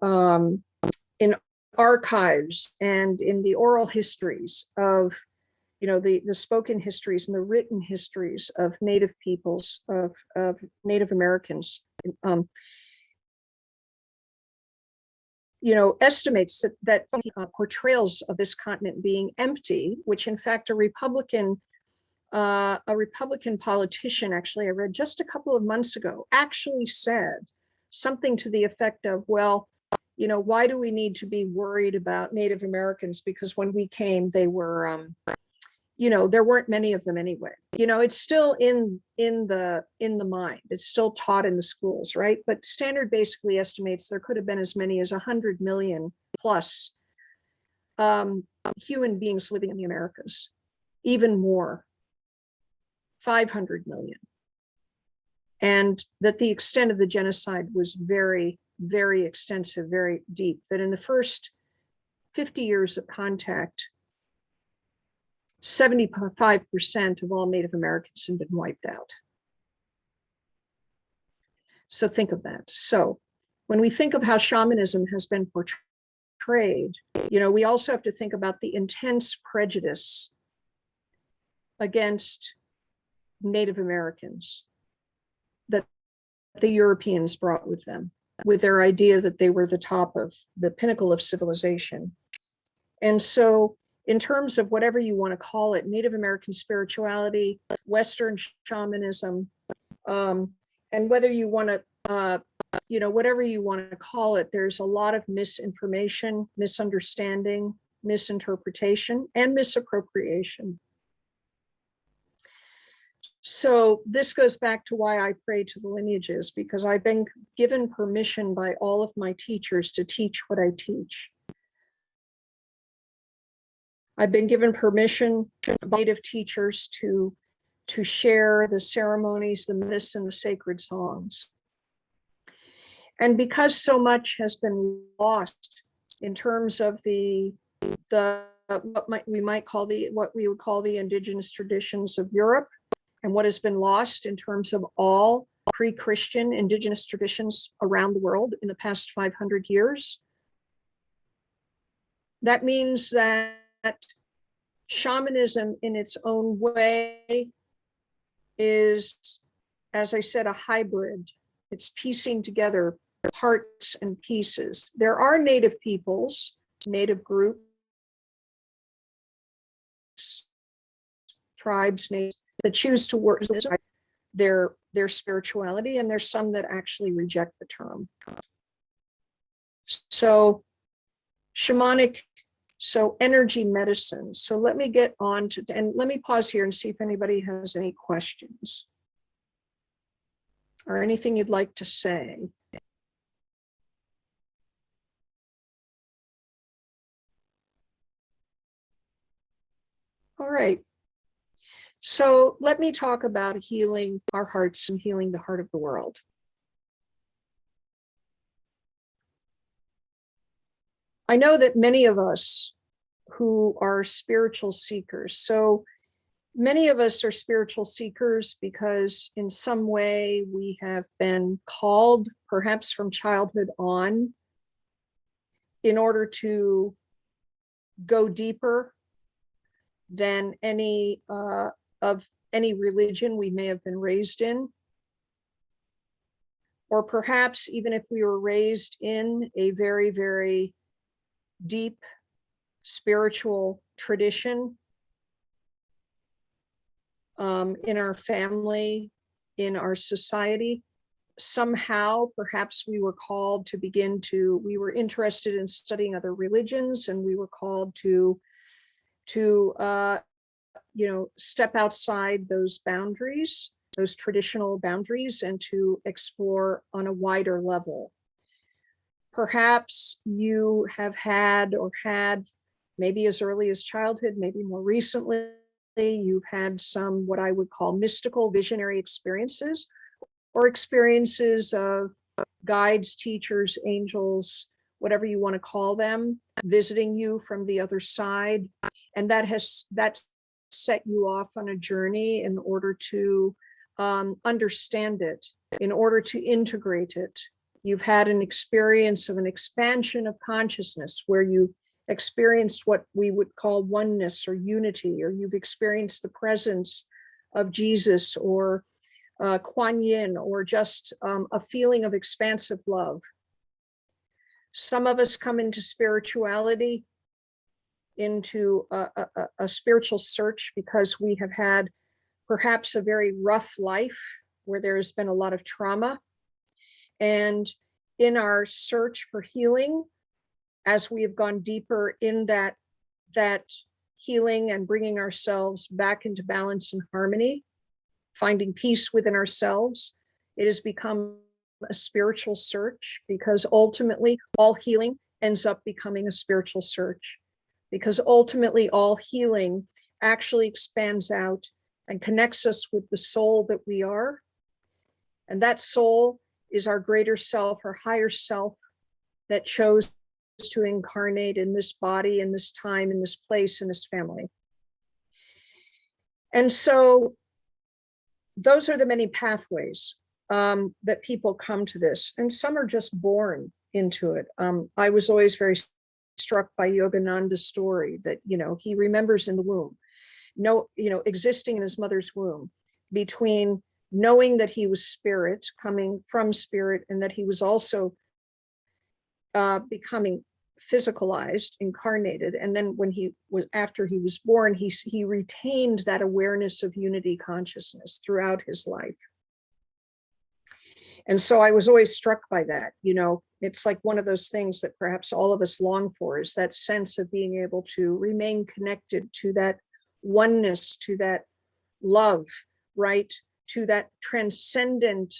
Speaker 1: in archives and in the oral histories of, the spoken histories and the written histories of Native peoples, of Native Americans, estimates that portrayals of this continent being empty, which in fact a Republican politician, actually, I read just a couple of months ago, actually said something to the effect of, well, why do we need to be worried about Native Americans? Because when we came, they were, there weren't many of them anyway. It's still in the mind. It's still taught in the schools, right? But Stannard basically estimates there could have been as many as 100 million plus human beings living in the Americas, even more. 500 million. And that the extent of the genocide was very, very extensive, very deep, that in the first 50 years of contact, 75% of all Native Americans had been wiped out. So think of that. So when we think of how shamanism has been portrayed, we also have to think about the intense prejudice against Native Americans that the Europeans brought with them, with their idea that they were the top of the pinnacle of civilization. And so in terms of whatever you want to call it, Native American spirituality, Western shamanism, and whether you want to, whatever you want to call it, there's a lot of misinformation, misunderstanding, misinterpretation, and misappropriation. So this goes back to why I pray to the lineages, because I've been given permission by all of my teachers to teach what I teach. I've been given permission by native teachers to share the ceremonies, the myths, and the sacred songs. And because so much has been lost in terms of what we would call the indigenous traditions of Europe, and what has been lost in terms of all pre-Christian indigenous traditions around the world in the past 500 years, that means that shamanism in its own way is, as I said, a hybrid. It's piecing together parts and pieces. There are native peoples, native groups, tribes, natives, that choose to work their spirituality, and there's some that actually reject the term. So shamanic, so energy medicine. So let me get on to, and let me pause here and see if anybody has any questions or anything you'd like to say. All right. So let me talk about healing our hearts and healing the heart of the world. I know that many of us who are spiritual seekers, so many of us are spiritual seekers because in some way we have been called, perhaps from childhood on, in order to go deeper than any of any religion we may have been raised in. Or perhaps even if we were raised in a very, very deep spiritual tradition, in our family, in our society, somehow perhaps we were called to we were interested in studying other religions, and we were called to step outside those boundaries, those traditional boundaries, and to explore on a wider level. Perhaps you have had maybe as early as childhood, maybe more recently, you've had some what I would call mystical visionary experiences, or experiences of guides, teachers, angels, whatever you want to call them, visiting you from the other side. And that's set you off on a journey in order to understand it, in order to integrate it. You've had an experience of an expansion of consciousness where you experienced what we would call oneness or unity, or you've experienced the presence of Jesus or Kuan Yin, or just a feeling of expansive love. Some of us come into spirituality, into a spiritual search, because we have had perhaps a very rough life where there has been a lot of trauma. And in our search for healing, as we have gone deeper in that healing and bringing ourselves back into balance and harmony, finding peace within ourselves, it has become a spiritual search, because ultimately all healing ends up becoming a spiritual search, because ultimately all healing actually expands out and connects us with the soul that we are. And that soul is our greater self, our higher self, that chose to incarnate in this body, in this time, in this place, in this family. And so those are the many pathways that people come to this, and some are just born into it. I was always very struck by Yogananda's story that, he remembers in the womb, existing in his mother's womb, between knowing that he was spirit, coming from spirit, and that he was also becoming physicalized, incarnated. And then after he was born, he retained that awareness of unity consciousness throughout his life. And so I was always struck by that. It's like one of those things that perhaps all of us long for, is that sense of being able to remain connected to that oneness, to that love, right? To that transcendent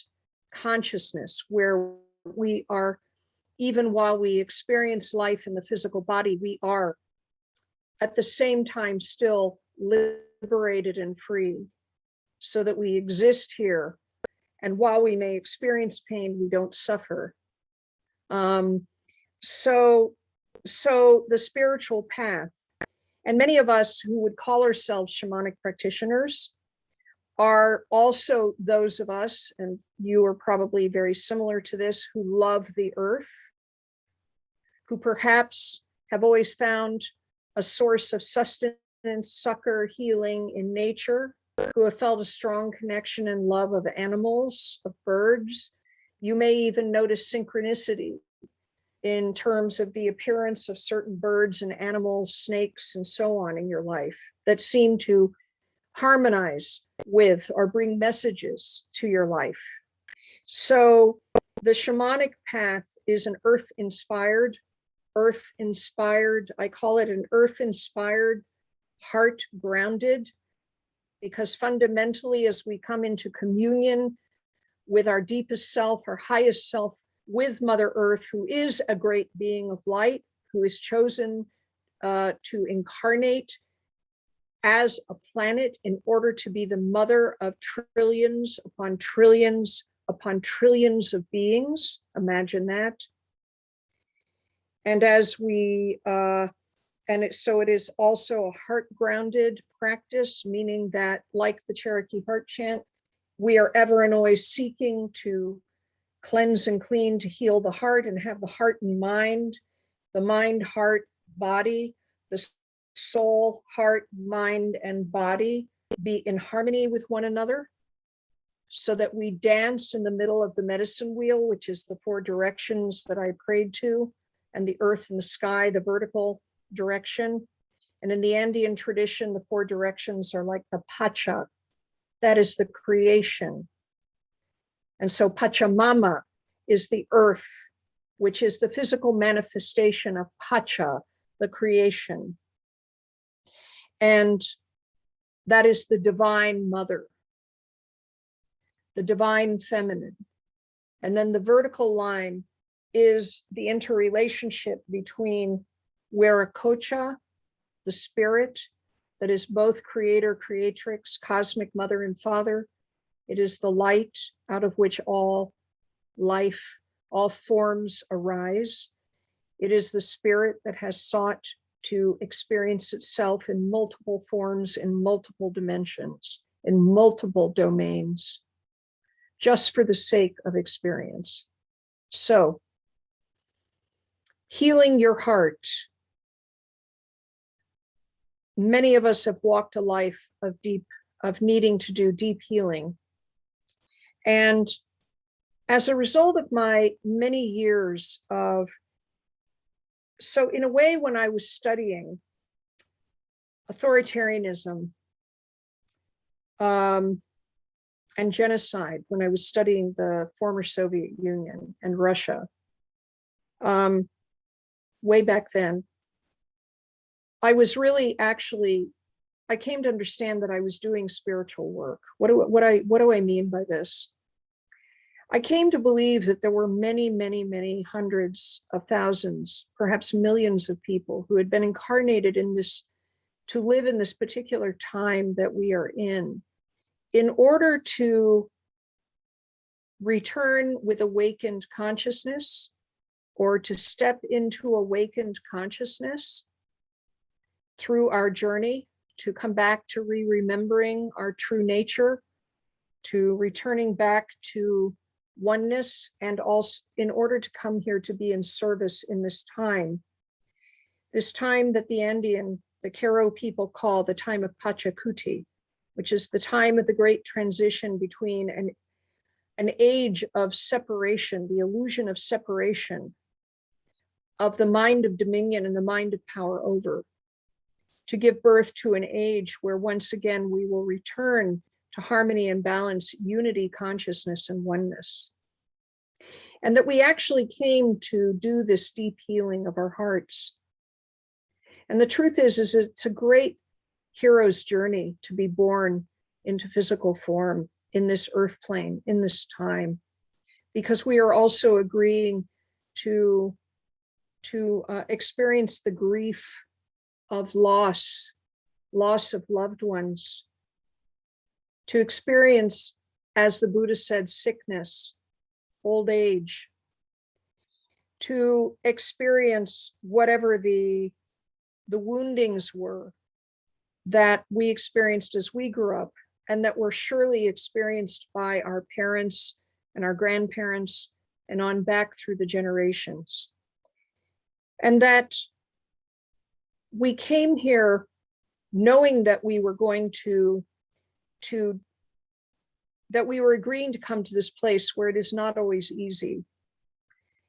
Speaker 1: consciousness where we are, even while we experience life in the physical body, we are at the same time still liberated and free, so that we exist here. And while we may experience pain, we don't suffer. So the spiritual path, and many of us who would call ourselves shamanic practitioners are also those of us, and you are probably very similar to this, who love the earth, who perhaps have always found a source of sustenance, succor, healing in nature, who have felt a strong connection and love of animals, of birds. You may even notice synchronicity in terms of the appearance of certain birds and animals, snakes, and so on in your life that seem to harmonize with or bring messages to your life. So the shamanic path is an earth-inspired, I call it an earth-inspired, heart-grounded, because fundamentally, as we come into communion with our deepest self, our highest self, with Mother Earth, who is a great being of light, who is chosen to incarnate as a planet in order to be the mother of trillions upon trillions upon trillions of beings. Imagine that. And as we, so it is also a heart-grounded practice, meaning that, like the Cherokee heart chant, we are ever and always seeking to cleanse and clean, to heal the heart and have the heart and mind, the mind, heart, body, the soul, heart, mind, and body be in harmony with one another, so that we dance in the middle of the medicine wheel, which is the 4 directions that I prayed to, and the earth and the sky, the vertical direction. And in the Andean tradition, the 4 directions are like the Pacha, that is the creation. And so Pachamama is the earth, which is the physical manifestation of Pacha, the creation. And that is the divine mother, the divine feminine. And then the vertical line is the interrelationship between Weracocha, the spirit that is both creator, creatrix, cosmic mother and father. It is the light out of which all life, all forms arise. It is the spirit that has sought to experience itself in multiple forms, in multiple dimensions, in multiple domains, just for the sake of experience. So, healing your heart. Many of us have walked a life of needing to do deep healing. And as a result of my many years of, so in a way, when I was studying authoritarianism and genocide, when I was studying the former Soviet Union and Russia, way back then, I was really I came to understand that I was doing spiritual work. What do I mean by this? I came to believe that there were many, many, many hundreds of thousands, perhaps millions of people who had been incarnated in this, to live in this particular time that we are in order to return with awakened consciousness, or to step into awakened consciousness through our journey, to come back to remembering our true nature, to returning back to oneness, and also in order to come here to be in service in this time that the Andean, the Q'ero people call the time of Pachacuti, which is the time of the great transition between an age of separation, the illusion of separation of the mind of dominion and the mind of power over, to give birth to an age where once again we will return to harmony and balance, unity, consciousness, and oneness. and that we actually came to do this deep healing of our hearts. And the truth is it's a great hero's journey to be born into physical form in this earth plane, in this time, because we are also agreeing to experience the grief of loss of loved ones, to experience, as the Buddha said, sickness, old age, to experience whatever the woundings were that we experienced as we grew up, and that were surely experienced by our parents and our grandparents and on back through the generations. And that we came here knowing that we were going that we were agreeing to come to this place where it is not always easy.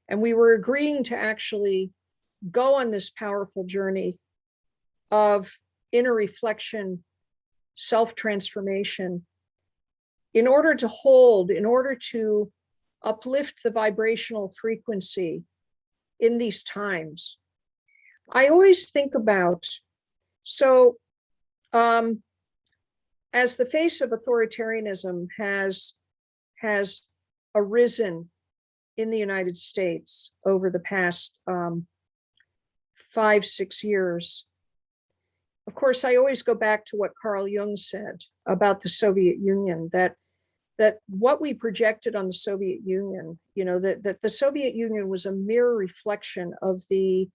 Speaker 1: And we were agreeing to actually go on this powerful journey of inner reflection, self-transformation, in order to uplift the vibrational frequency in these times. I always think about, as the face of authoritarianism has arisen in the United States over the past 5-6 years, of course, I always go back to what Carl Jung said about the Soviet Union, that what we projected on the Soviet Union, that the Soviet Union was a mirror reflection of the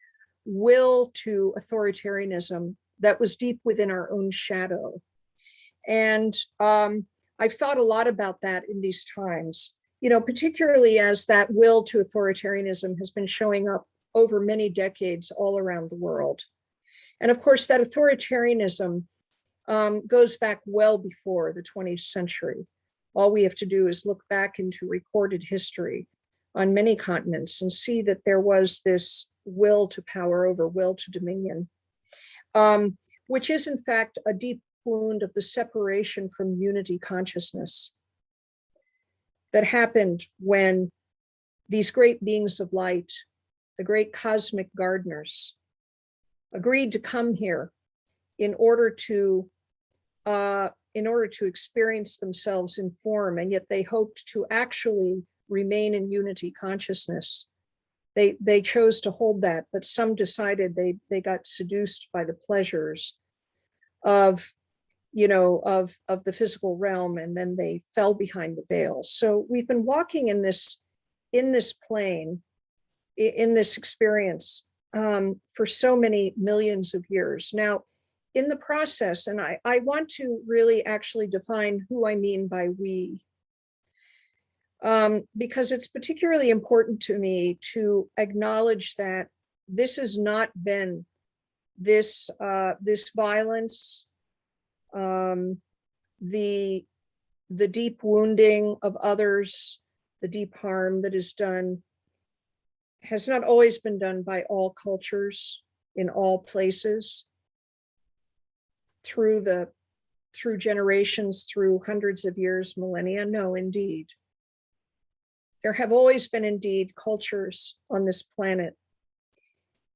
Speaker 1: will to authoritarianism that was deep within our own shadow. And I've thought a lot about that in these times, particularly as that will to authoritarianism has been showing up over many decades all around the world. And of course, that authoritarianism goes back well before the 20th century. All we have to do is look back into recorded history on many continents and see that there was this will to power over, will to dominion, which is in fact a deep wound of the separation from unity consciousness that happened when these great beings of light, the great cosmic gardeners, agreed to come here in order to experience themselves in form, and yet they hoped to actually remain in unity consciousness. They chose to hold that, but some decided they got seduced by the pleasures of the physical realm, and then they fell behind the veil. So we've been walking in this plane, in this experience for so many millions of years. Now, in the process, and I want to really actually define who I mean by we, because it's particularly important to me to acknowledge that this has not been this violence, the deep wounding of others, the deep harm that is done, has not always been done by all cultures in all places, through generations, through hundreds of years, millennia. No, indeed. There have always been indeed cultures on this planet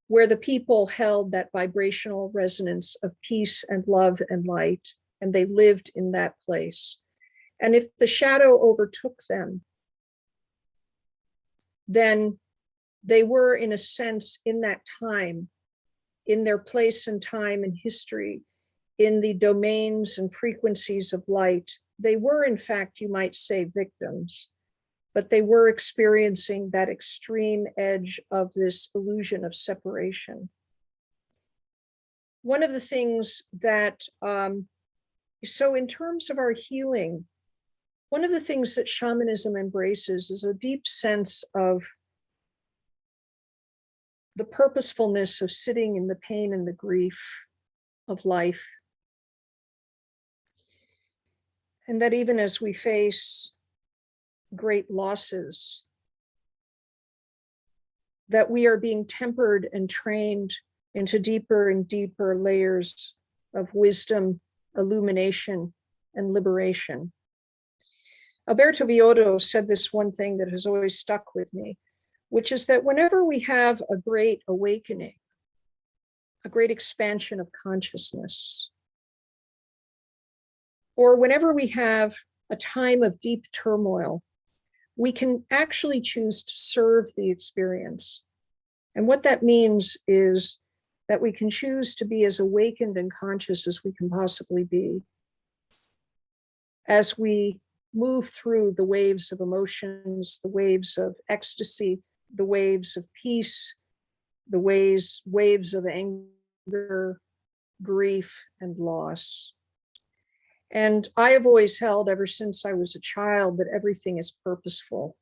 Speaker 1: where the people held that vibrational resonance of peace and love and light, and they lived in that place. And if the shadow overtook them, then they were, in a sense, in that time, in their place and time and history, in the domains and frequencies of light, they were, in fact, you might say, victims, but they were experiencing that extreme edge of this illusion of separation. One of the things that, so in terms of our healing, one of the things that shamanism embraces is a deep sense of the purposefulness of sitting in the pain and the grief of life. And that even as we face great losses, that we are being tempered and trained into deeper and deeper layers of wisdom, illumination, and liberation. Alberto Villoldo said this one thing that has always stuck with me, which is that whenever we have a great awakening, a great expansion of consciousness, or whenever we have a time of deep turmoil, we can actually choose to serve the experience. And what that means is that we can choose to be as awakened and conscious as we can possibly be as we move through the waves of emotions, the waves of ecstasy, the waves of peace, the waves of anger, grief, and loss. And I have always held, ever since I was a child, that everything is purposeful.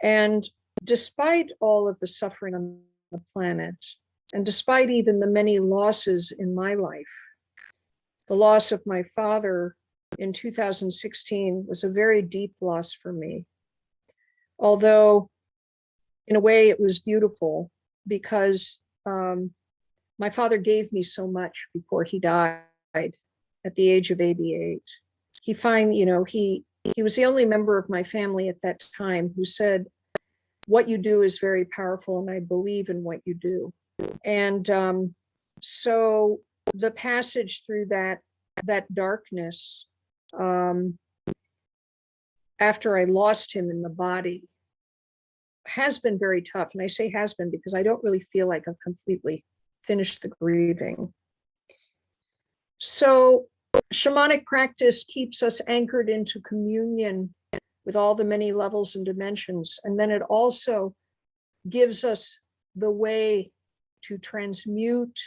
Speaker 1: And despite all of the suffering on the planet, and despite even the many losses in my life, the loss of my father in 2016 was a very deep loss for me. Although, in a way, it was beautiful because my father gave me so much before he died at the age of 88. He was the only member of my family at that time who said, "What you do is very powerful, and I believe in what you do." And so the passage through that darkness, after I lost him in the body, has been very tough. And I say has been because I don't really feel like I've completely finished the grieving. So shamanic practice keeps us anchored into communion with all the many levels and dimensions. And then it also gives us the way to transmute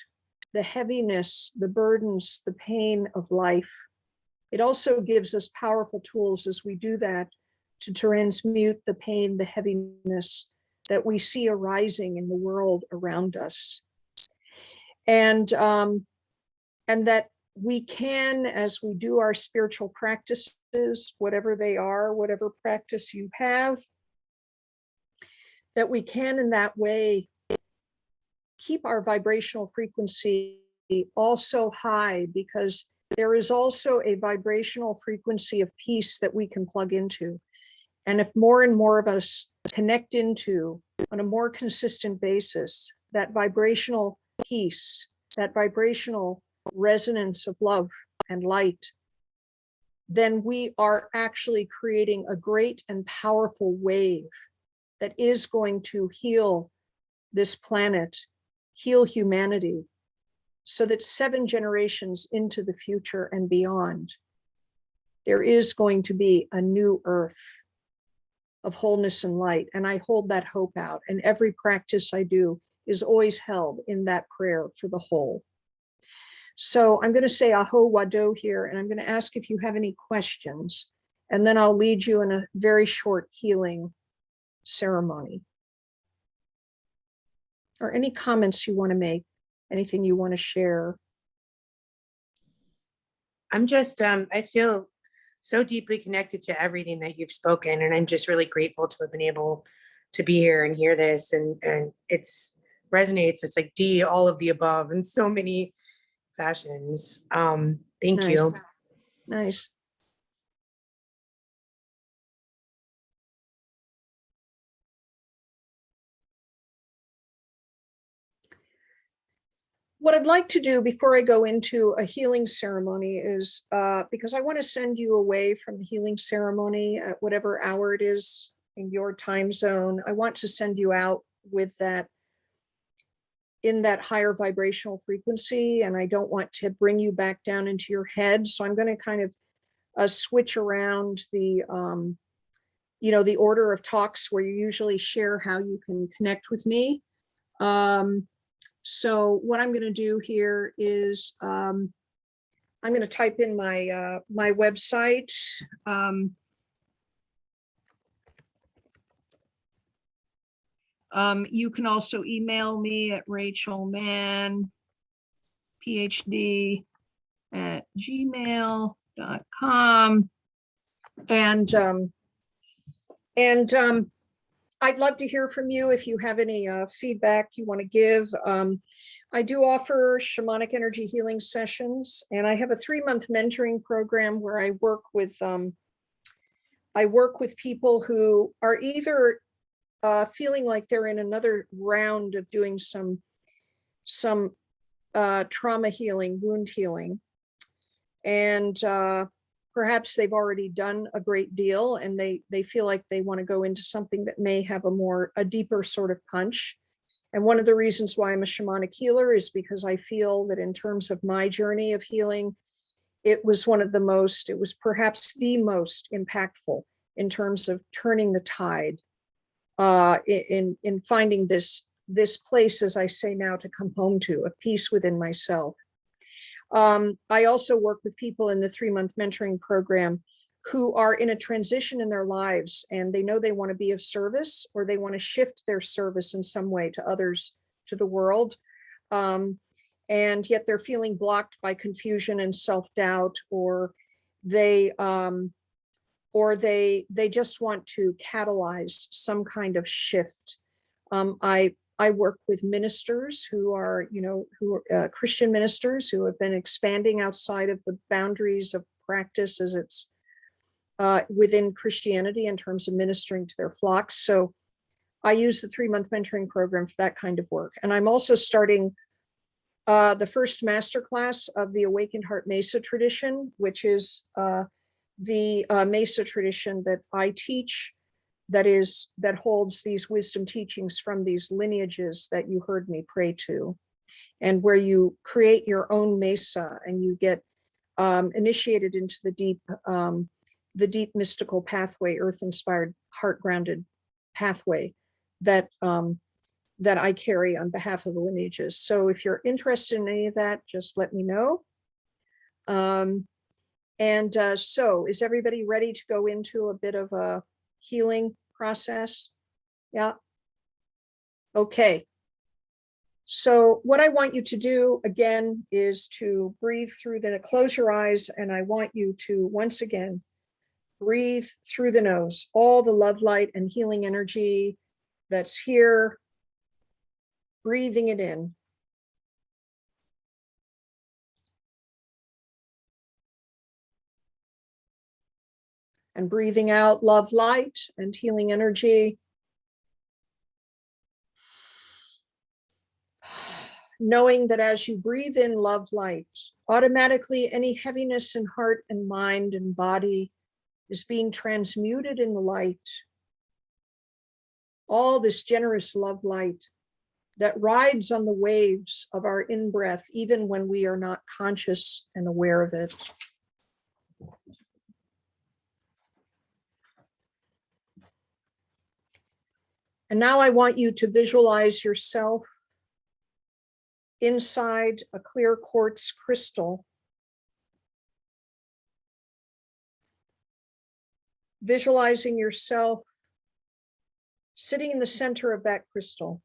Speaker 1: the heaviness, the burdens, the pain of life. It also gives us powerful tools as we do that to transmute the pain, the heaviness that we see arising in the world around us. And that we can, as we do our spiritual practices, whatever they are, whatever practice you have, that we can in that way keep our vibrational frequency also high, because there is also a vibrational frequency of peace that we can plug into. And if more and more of us connect into, on a more consistent basis, that vibrational peace, that vibrational resonance of love and light, then we are actually creating a great and powerful wave that is going to heal this planet, heal humanity, so that 7 generations into the future and beyond, there is going to be a new earth of wholeness and light. And I hold that hope out. And every practice I do is always held in that prayer for the whole. So I'm going to say Aho Wado here, and I'm going to ask if you have any questions, and then I'll lead you in a very short healing ceremony. Or any comments you want to make, anything you want to share.
Speaker 8: I'm just, I feel so deeply connected to everything that you've spoken. And I'm just really grateful to have been able to be here and hear this. And it's resonates. It's like D, all of the above in so many fashions. Thank you.
Speaker 1: Nice. What I'd like to do before I go into a healing ceremony is, because I want to send you away from the healing ceremony at whatever hour it is in your time zone, I want to send you out with that, in that higher vibrational frequency, and I don't want to bring you back down into your head. So I'm going to kind of switch around the, the order of talks where you usually share how you can connect with me. So what I'm going to do here is I'm going to type in my my website. You can also email me at Rachel Mann, PhD @gmail.com. And I'd love to hear from you if you have any feedback you want to give. I do offer shamanic energy healing sessions, and I have a 3-month mentoring program where I work with I work with people who are either feeling like they're in another round of doing some trauma healing, wound healing, and perhaps they've already done a great deal, and they feel like they want to go into something that may have a deeper sort of punch. And one of the reasons why I'm a shamanic healer is because I feel that in terms of my journey of healing, it was perhaps the most impactful in terms of turning the tide, in finding this place, as I say now, to come home to, a peace within myself. I also work with people in the 3-month mentoring program who are in a transition in their lives, and they know they want to be of service, or they want to shift their service in some way to others, to the world. And yet they're feeling blocked by confusion and self-doubt, or they just want to catalyze some kind of shift. I work with ministers who are Christian ministers who have been expanding outside of the boundaries of practice as it's within Christianity in terms of ministering to their flocks. So I use the 3-month mentoring program for that kind of work. And I'm also starting the first masterclass of the Awakened Heart Mesa tradition, which is the Mesa tradition that I teach, that holds these wisdom teachings from these lineages that you heard me pray to, and where you create your own Mesa and you get initiated into the deep mystical pathway, earth-inspired, heart-grounded pathway that I carry on behalf of the lineages. So if you're interested in any of that, just let me know. So is everybody ready to go into a bit of a healing process? Yeah. Okay. So what I want you to do again is to breathe through close your eyes, and I want you to once again breathe through the nose, all the love, light, and healing energy that's here, breathing it in. And breathing out love, light, and healing energy. Knowing that as you breathe in love, light, automatically any heaviness in heart and mind and body is being transmuted in the light. All this generous love light that rides on the waves of our in-breath, even when we are not conscious and aware of it. And now I want you to visualize yourself inside a clear quartz crystal. Visualizing yourself sitting in the center of that crystal,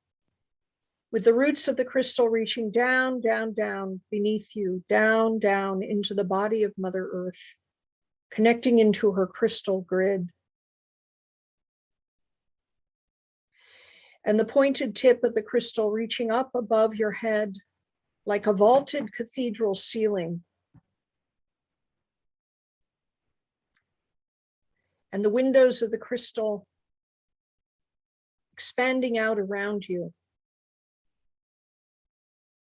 Speaker 1: with the roots of the crystal reaching down, down, down beneath you, down, down into the body of Mother Earth, connecting into her crystal grid. And the pointed tip of the crystal reaching up above your head like a vaulted cathedral ceiling. And the windows of the crystal expanding out around you.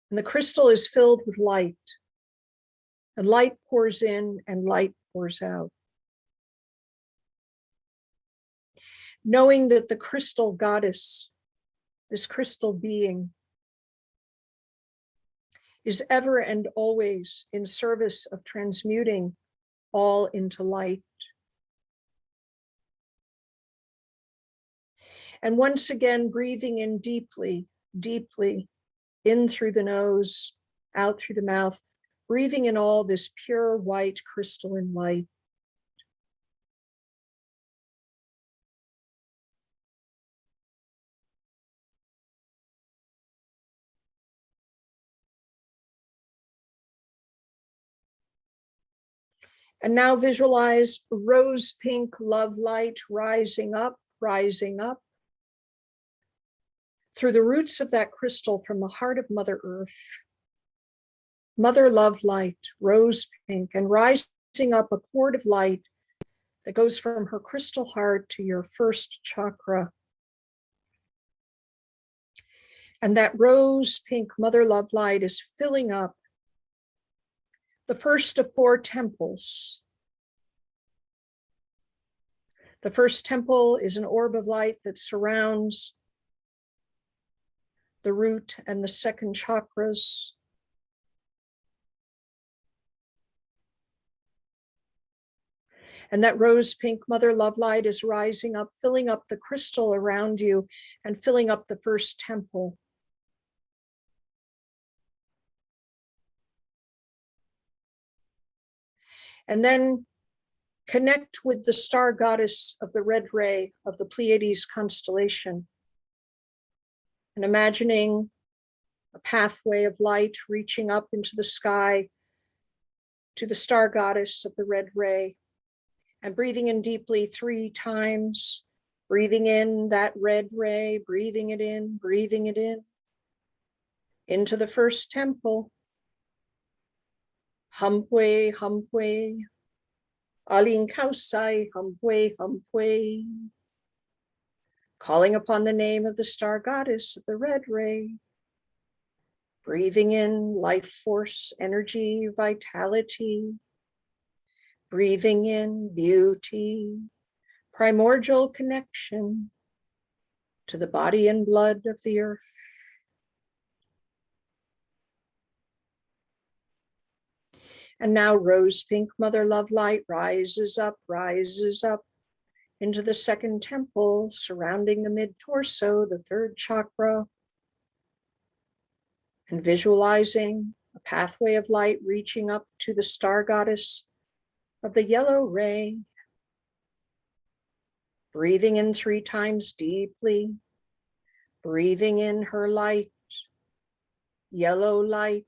Speaker 1: And the crystal is filled with light. And light pours in and light pours out. Knowing that the crystal goddess, this crystal being, is ever and always in service of transmuting all into light. And once again, breathing in deeply, deeply, in through the nose, out through the mouth, breathing in all this pure white crystalline light. And now visualize rose pink love light rising up through the roots of that crystal from the heart of Mother Earth. Mother love light, rose pink, and rising up a cord of light that goes from her crystal heart to your first chakra. And that rose pink mother love light is filling up the first of 4 temples. The first temple is an orb of light that surrounds the root and the second chakras. And that rose pink mother love light is rising up, filling up the crystal around you and filling up the first temple. And then connect with the star goddess of the red ray of the Pleiades constellation. And imagining a pathway of light reaching up into the sky to the star goddess of the red ray. And breathing in deeply 3 times, breathing in that red ray, breathing it in, into the first temple. Hampwe, hampwe, alin kausai, hampwe, hampwe. Calling upon the name of the star goddess of the red ray. Breathing in life force, energy, vitality. Breathing in beauty, primordial connection to the body and blood of the earth. And now rose pink mother love light rises up into the second temple, surrounding the mid-torso, the third chakra, and visualizing a pathway of light reaching up to the star goddess of the yellow ray. Breathing in 3 times deeply, breathing in her light, yellow light,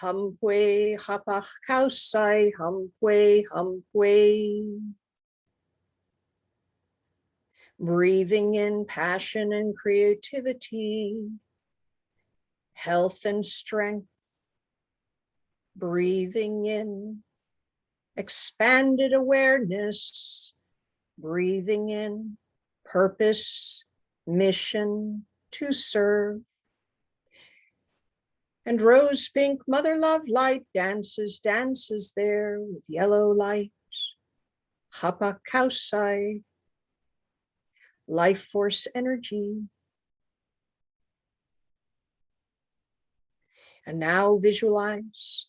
Speaker 1: hampwe, hapach kausai, hampwe, hampwe. Breathing in passion and creativity, health and strength. Breathing in expanded awareness, breathing in purpose, mission to serve. And rose pink mother love light dances there with yellow light, hapakausai, life force energy. And now visualize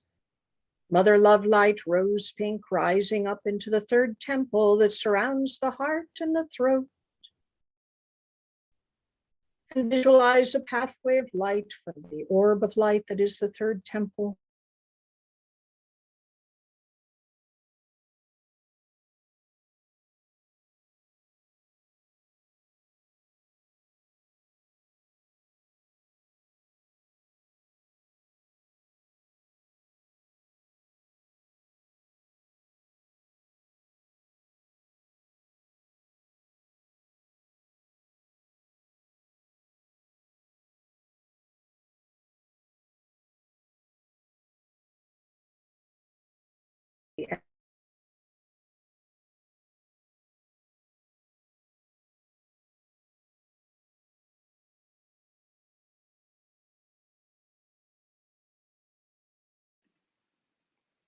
Speaker 1: mother love light, rose pink, rising up into the third temple that surrounds the heart and the throat. And visualize a pathway of light from the orb of light that is the third temple.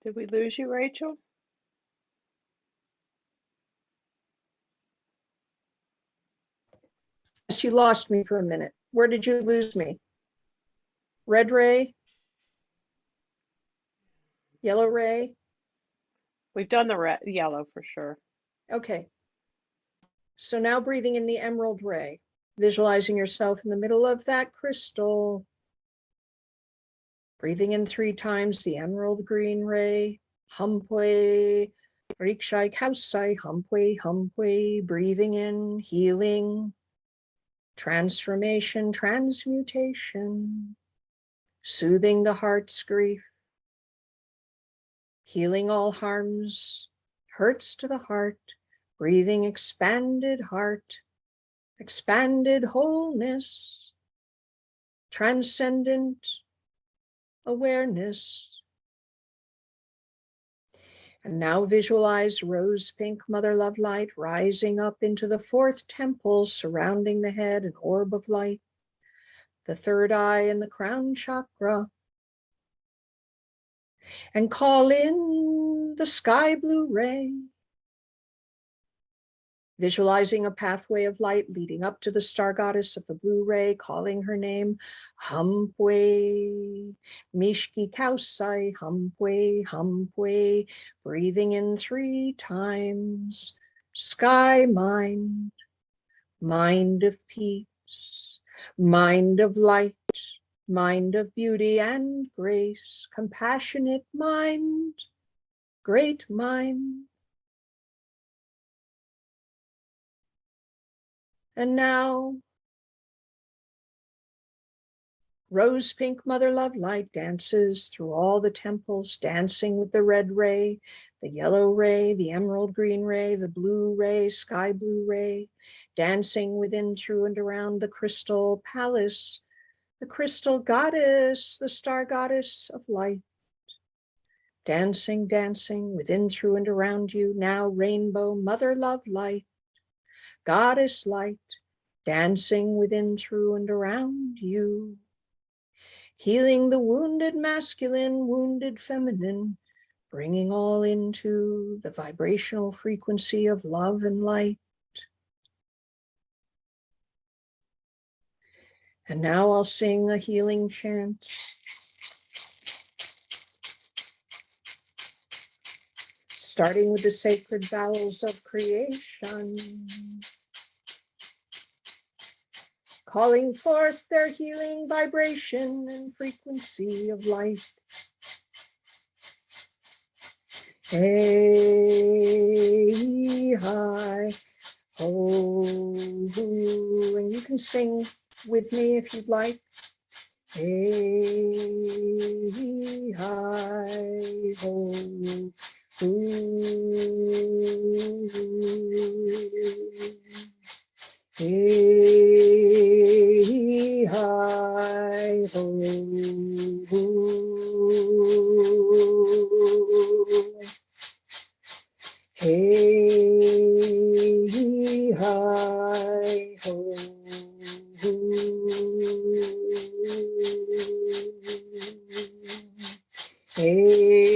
Speaker 2: Did we lose you, Rachel?
Speaker 1: Yes, you lost me for a minute. Where did you lose me? Red ray? Yellow ray?
Speaker 2: We've done the yellow for sure.
Speaker 1: Okay. So now breathing in the emerald ray, visualizing yourself in the middle of that crystal. Breathing in 3 times the emerald green ray, hampwe, rikshai kausai, hampwe, hampwe. Breathing in, healing, transformation, transmutation, soothing the heart's grief, healing all harms, hurts to the heart. Breathing expanded heart, expanded wholeness, transcendent awareness. And now visualize rose pink mother love light rising up into the fourth temple, surrounding the head, an orb of light, the third eye and the crown chakra. And call in the sky blue ray, visualizing a pathway of light leading up to the star goddess of the blue ray, calling her name, Hampwe, Mishki Kausai, Hampwe, Hampwe, breathing in 3 times. Sky mind, mind of peace, mind of light, mind of beauty and grace, compassionate mind, great mind. And now, rose pink mother love light dances through all the temples, dancing with the red ray, the yellow ray, the emerald green ray, the blue ray, sky blue ray, dancing within, through, and around the crystal palace, the crystal goddess, the star goddess of light. Dancing, dancing within, through, and around you, now rainbow mother love light, goddess light, dancing within, through, and around you. Healing the wounded masculine, wounded feminine, bringing all into the vibrational frequency of love and light. And now I'll sing a healing chant. Starting with the sacred vowels of creation, calling forth their healing vibration and frequency of light. Hey, hi, oh, and you can sing with me if you'd like. Hey, hi, ho, hey, hi, ho, hey, hi, ho. Hey, hi, ho, hey,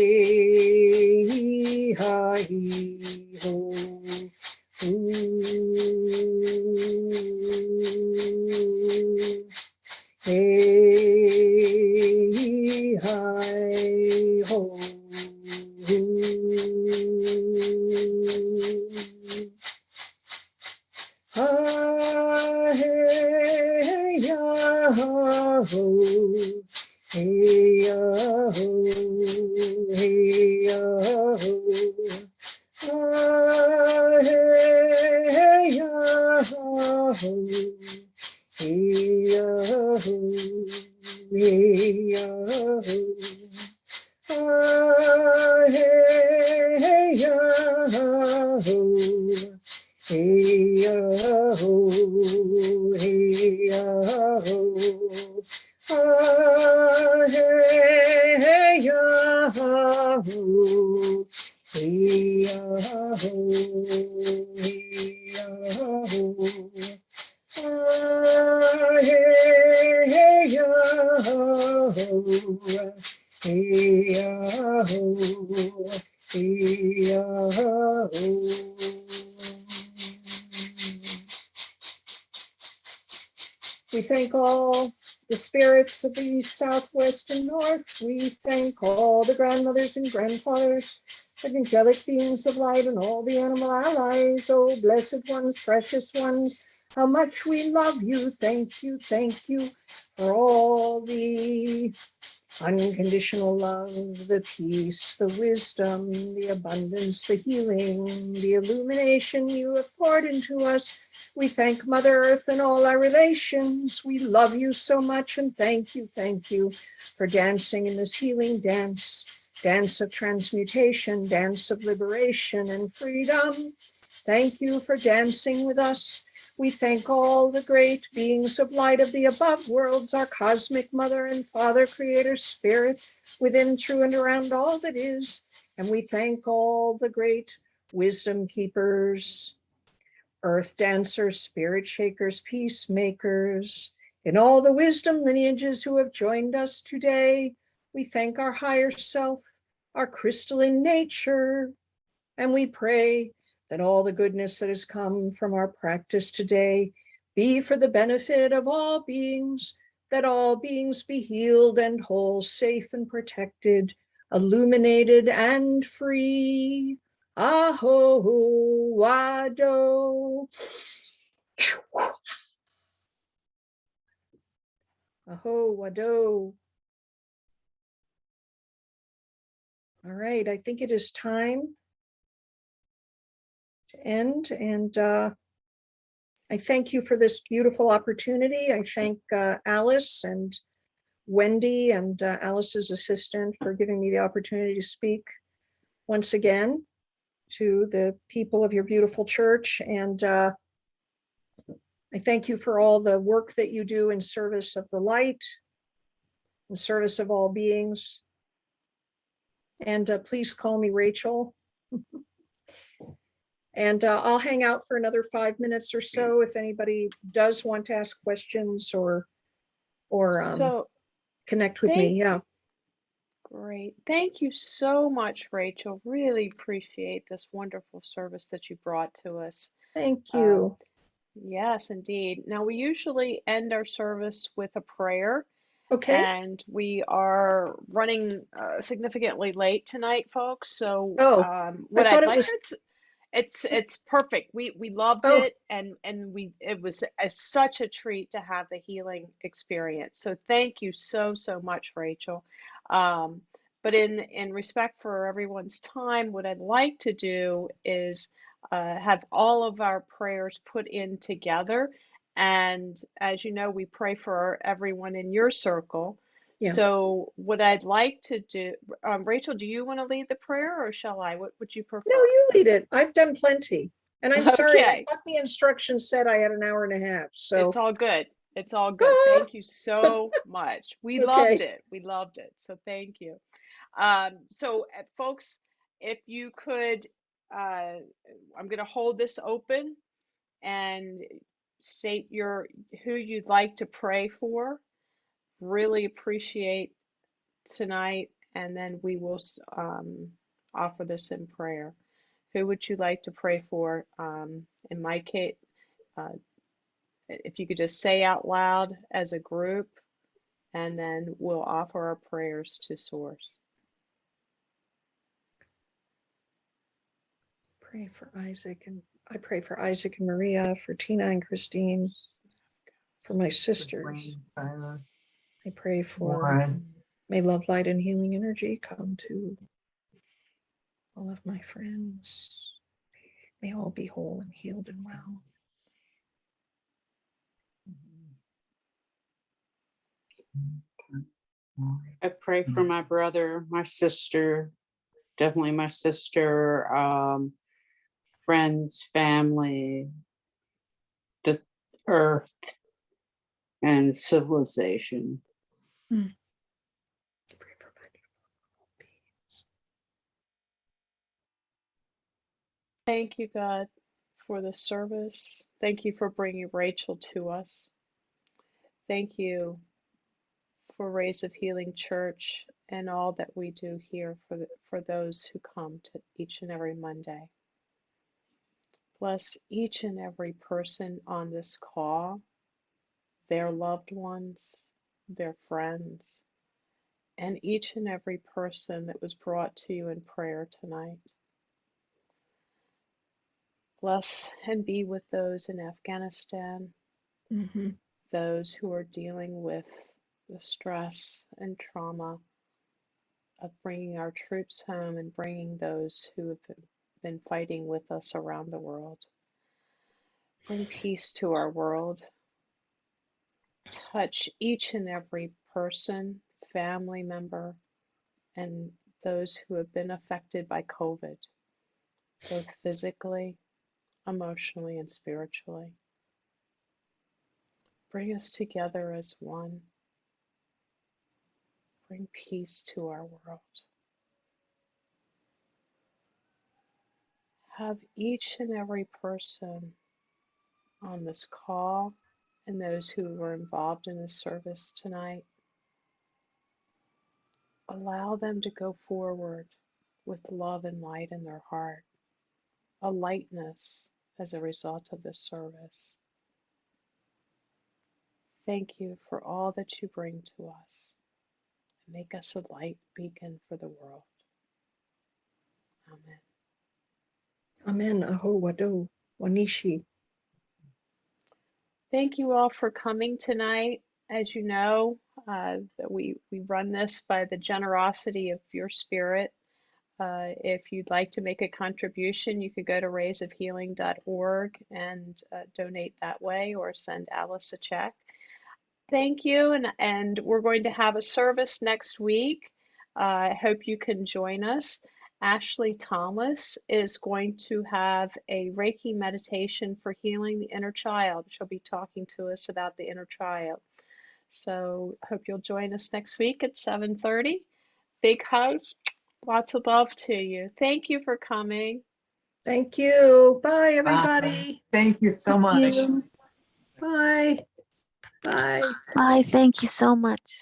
Speaker 1: hi, ho. Hey, ya, ho. Hey, ya, ho. Hey, ya, ho. Hey, ya, ho. Hey, ya, ho. Hey, ya, ho. Hey, ya, ho. Hey, ya, ho. Hey, ya, ho. Hey, ya, ho. Hey, ya, ho. Hey, ya, ho. Hey, ya, ho. Hey, ya, ho. Hey, ya, ho. We thank all the spirits of the east, south, west, and north. We thank all the grandmothers and grandfathers, the angelic beings of light, and all the animal allies. Oh, blessed ones, precious ones, how much we love you. Thank you for all the unconditional love, the peace, the wisdom, the abundance, the healing, the illumination you have poured into us. We thank Mother Earth and all our relations. We love you so much, and thank you for dancing in this healing dance, dance of transmutation, dance of liberation and freedom. Thank you for dancing with us. We thank all the great beings of light of the above worlds, our cosmic mother and father, creator, spirit, within, through, and around all that is. And we thank all the great wisdom keepers, earth dancers, spirit shakers, peacemakers, in all the wisdom lineages who have joined us today. We thank our higher self, our crystalline nature, and we pray that all the goodness that has come from our practice today be for the benefit of all beings, that all beings be healed and whole, safe and protected, illuminated and free. Aho wado. Aho wado. All right, I think it is time to end, and I thank you for this beautiful opportunity. I thank Alice and Wendy and Alice's assistant for giving me the opportunity to speak once again to the people of your beautiful church. And I thank you for all the work that you do in service of the light, in service of all beings. And please call me Rachel. And I'll hang out for another 5 minutes or so if anybody does want to ask questions or
Speaker 2: So
Speaker 1: connect with me. Yeah.
Speaker 2: great. Thank you so much, Rachel. Really appreciate this wonderful service that you brought to us.
Speaker 1: Thank you.
Speaker 2: Yes, indeed. Now, we usually end our service with a prayer,
Speaker 1: Okay.
Speaker 2: and we are running significantly late tonight, folks. So,
Speaker 1: Oh,
Speaker 2: what
Speaker 1: I thought
Speaker 2: I'd
Speaker 1: it
Speaker 2: like
Speaker 1: was.
Speaker 2: it's perfect. We loved
Speaker 1: Oh.
Speaker 2: it, and it was such a treat to have the healing experience. So thank you so much, Rachel. But in respect for everyone's time, what I'd like to do is have all of our prayers put in together. And as you know, we pray for everyone in your circle.
Speaker 1: Yeah.
Speaker 2: So what I'd like to do, Rachel, do you want to lead the prayer, or shall I? What would you prefer?
Speaker 1: No, you lead it. I've done plenty. And I'm sorry, I
Speaker 2: Okay.
Speaker 1: thought the instructions said I had an hour and a half. So
Speaker 2: It's all good. It's all good. Thank you so much. We loved it. We loved it. So thank you. Folks, if you could, I'm going to hold this open and state who you'd like to pray for. Really appreciate tonight, and then we will offer this in prayer. Who would you like to pray for? In my case, if you could just say out loud as a group, and then we'll offer our prayers to Source.
Speaker 1: pray for Isaac, and I pray for Isaac and Maria, for Tina and Christine, for my sisters. I pray for may love, light, and healing energy come to all of my friends. May all be whole and healed and well.
Speaker 5: I pray for my brother, my sister, definitely my sister, friends, family, the earth, and civilization.
Speaker 1: Pray for my beautiful beings.
Speaker 2: Thank you, God, for the service. Thank you for bringing Rachel to us. Thank you for Rays of Healing Church and all that we do here for those who come to each and every Monday. Bless each and every person on this call, their loved ones, their friends, and each and every person that was brought to you in prayer tonight. Bless and be with those in Afghanistan, those who are dealing with the stress and trauma of bringing our troops home and bringing those who have been fighting with us around the world. Bring peace to our world. Touch each and every person, family member, and those who have been affected by COVID, both physically, emotionally, and spiritually. Bring us together as one. Bring peace to our world. have each and every person on this call and those who were involved in this service tonight, allow them to go forward with love and light in their heart, a lightness as a result of this service. Thank you for all that you bring to us. Make us a light beacon for the world. Amen.
Speaker 1: Amen. Aho wado wanishi.
Speaker 2: Thank you all for coming tonight. As you know, that we run this by the generosity of your spirit. If you'd like to make a contribution, you could go to raysofhealing.org and donate that way, or send Alice a check. Thank you, and we're going to have a service next week. I hope you can join us. Ashley Thomas is going to have a Reiki meditation for healing the inner child. She'll be talking to us about the inner child. So hope you'll join us next week at 7:30. Big hugs, lots of love to you. Thank you for coming.
Speaker 1: Thank you. Bye, everybody.
Speaker 6: Thank you so much.
Speaker 3: You.
Speaker 1: Bye. Bye.
Speaker 3: Bye. Thank you so much.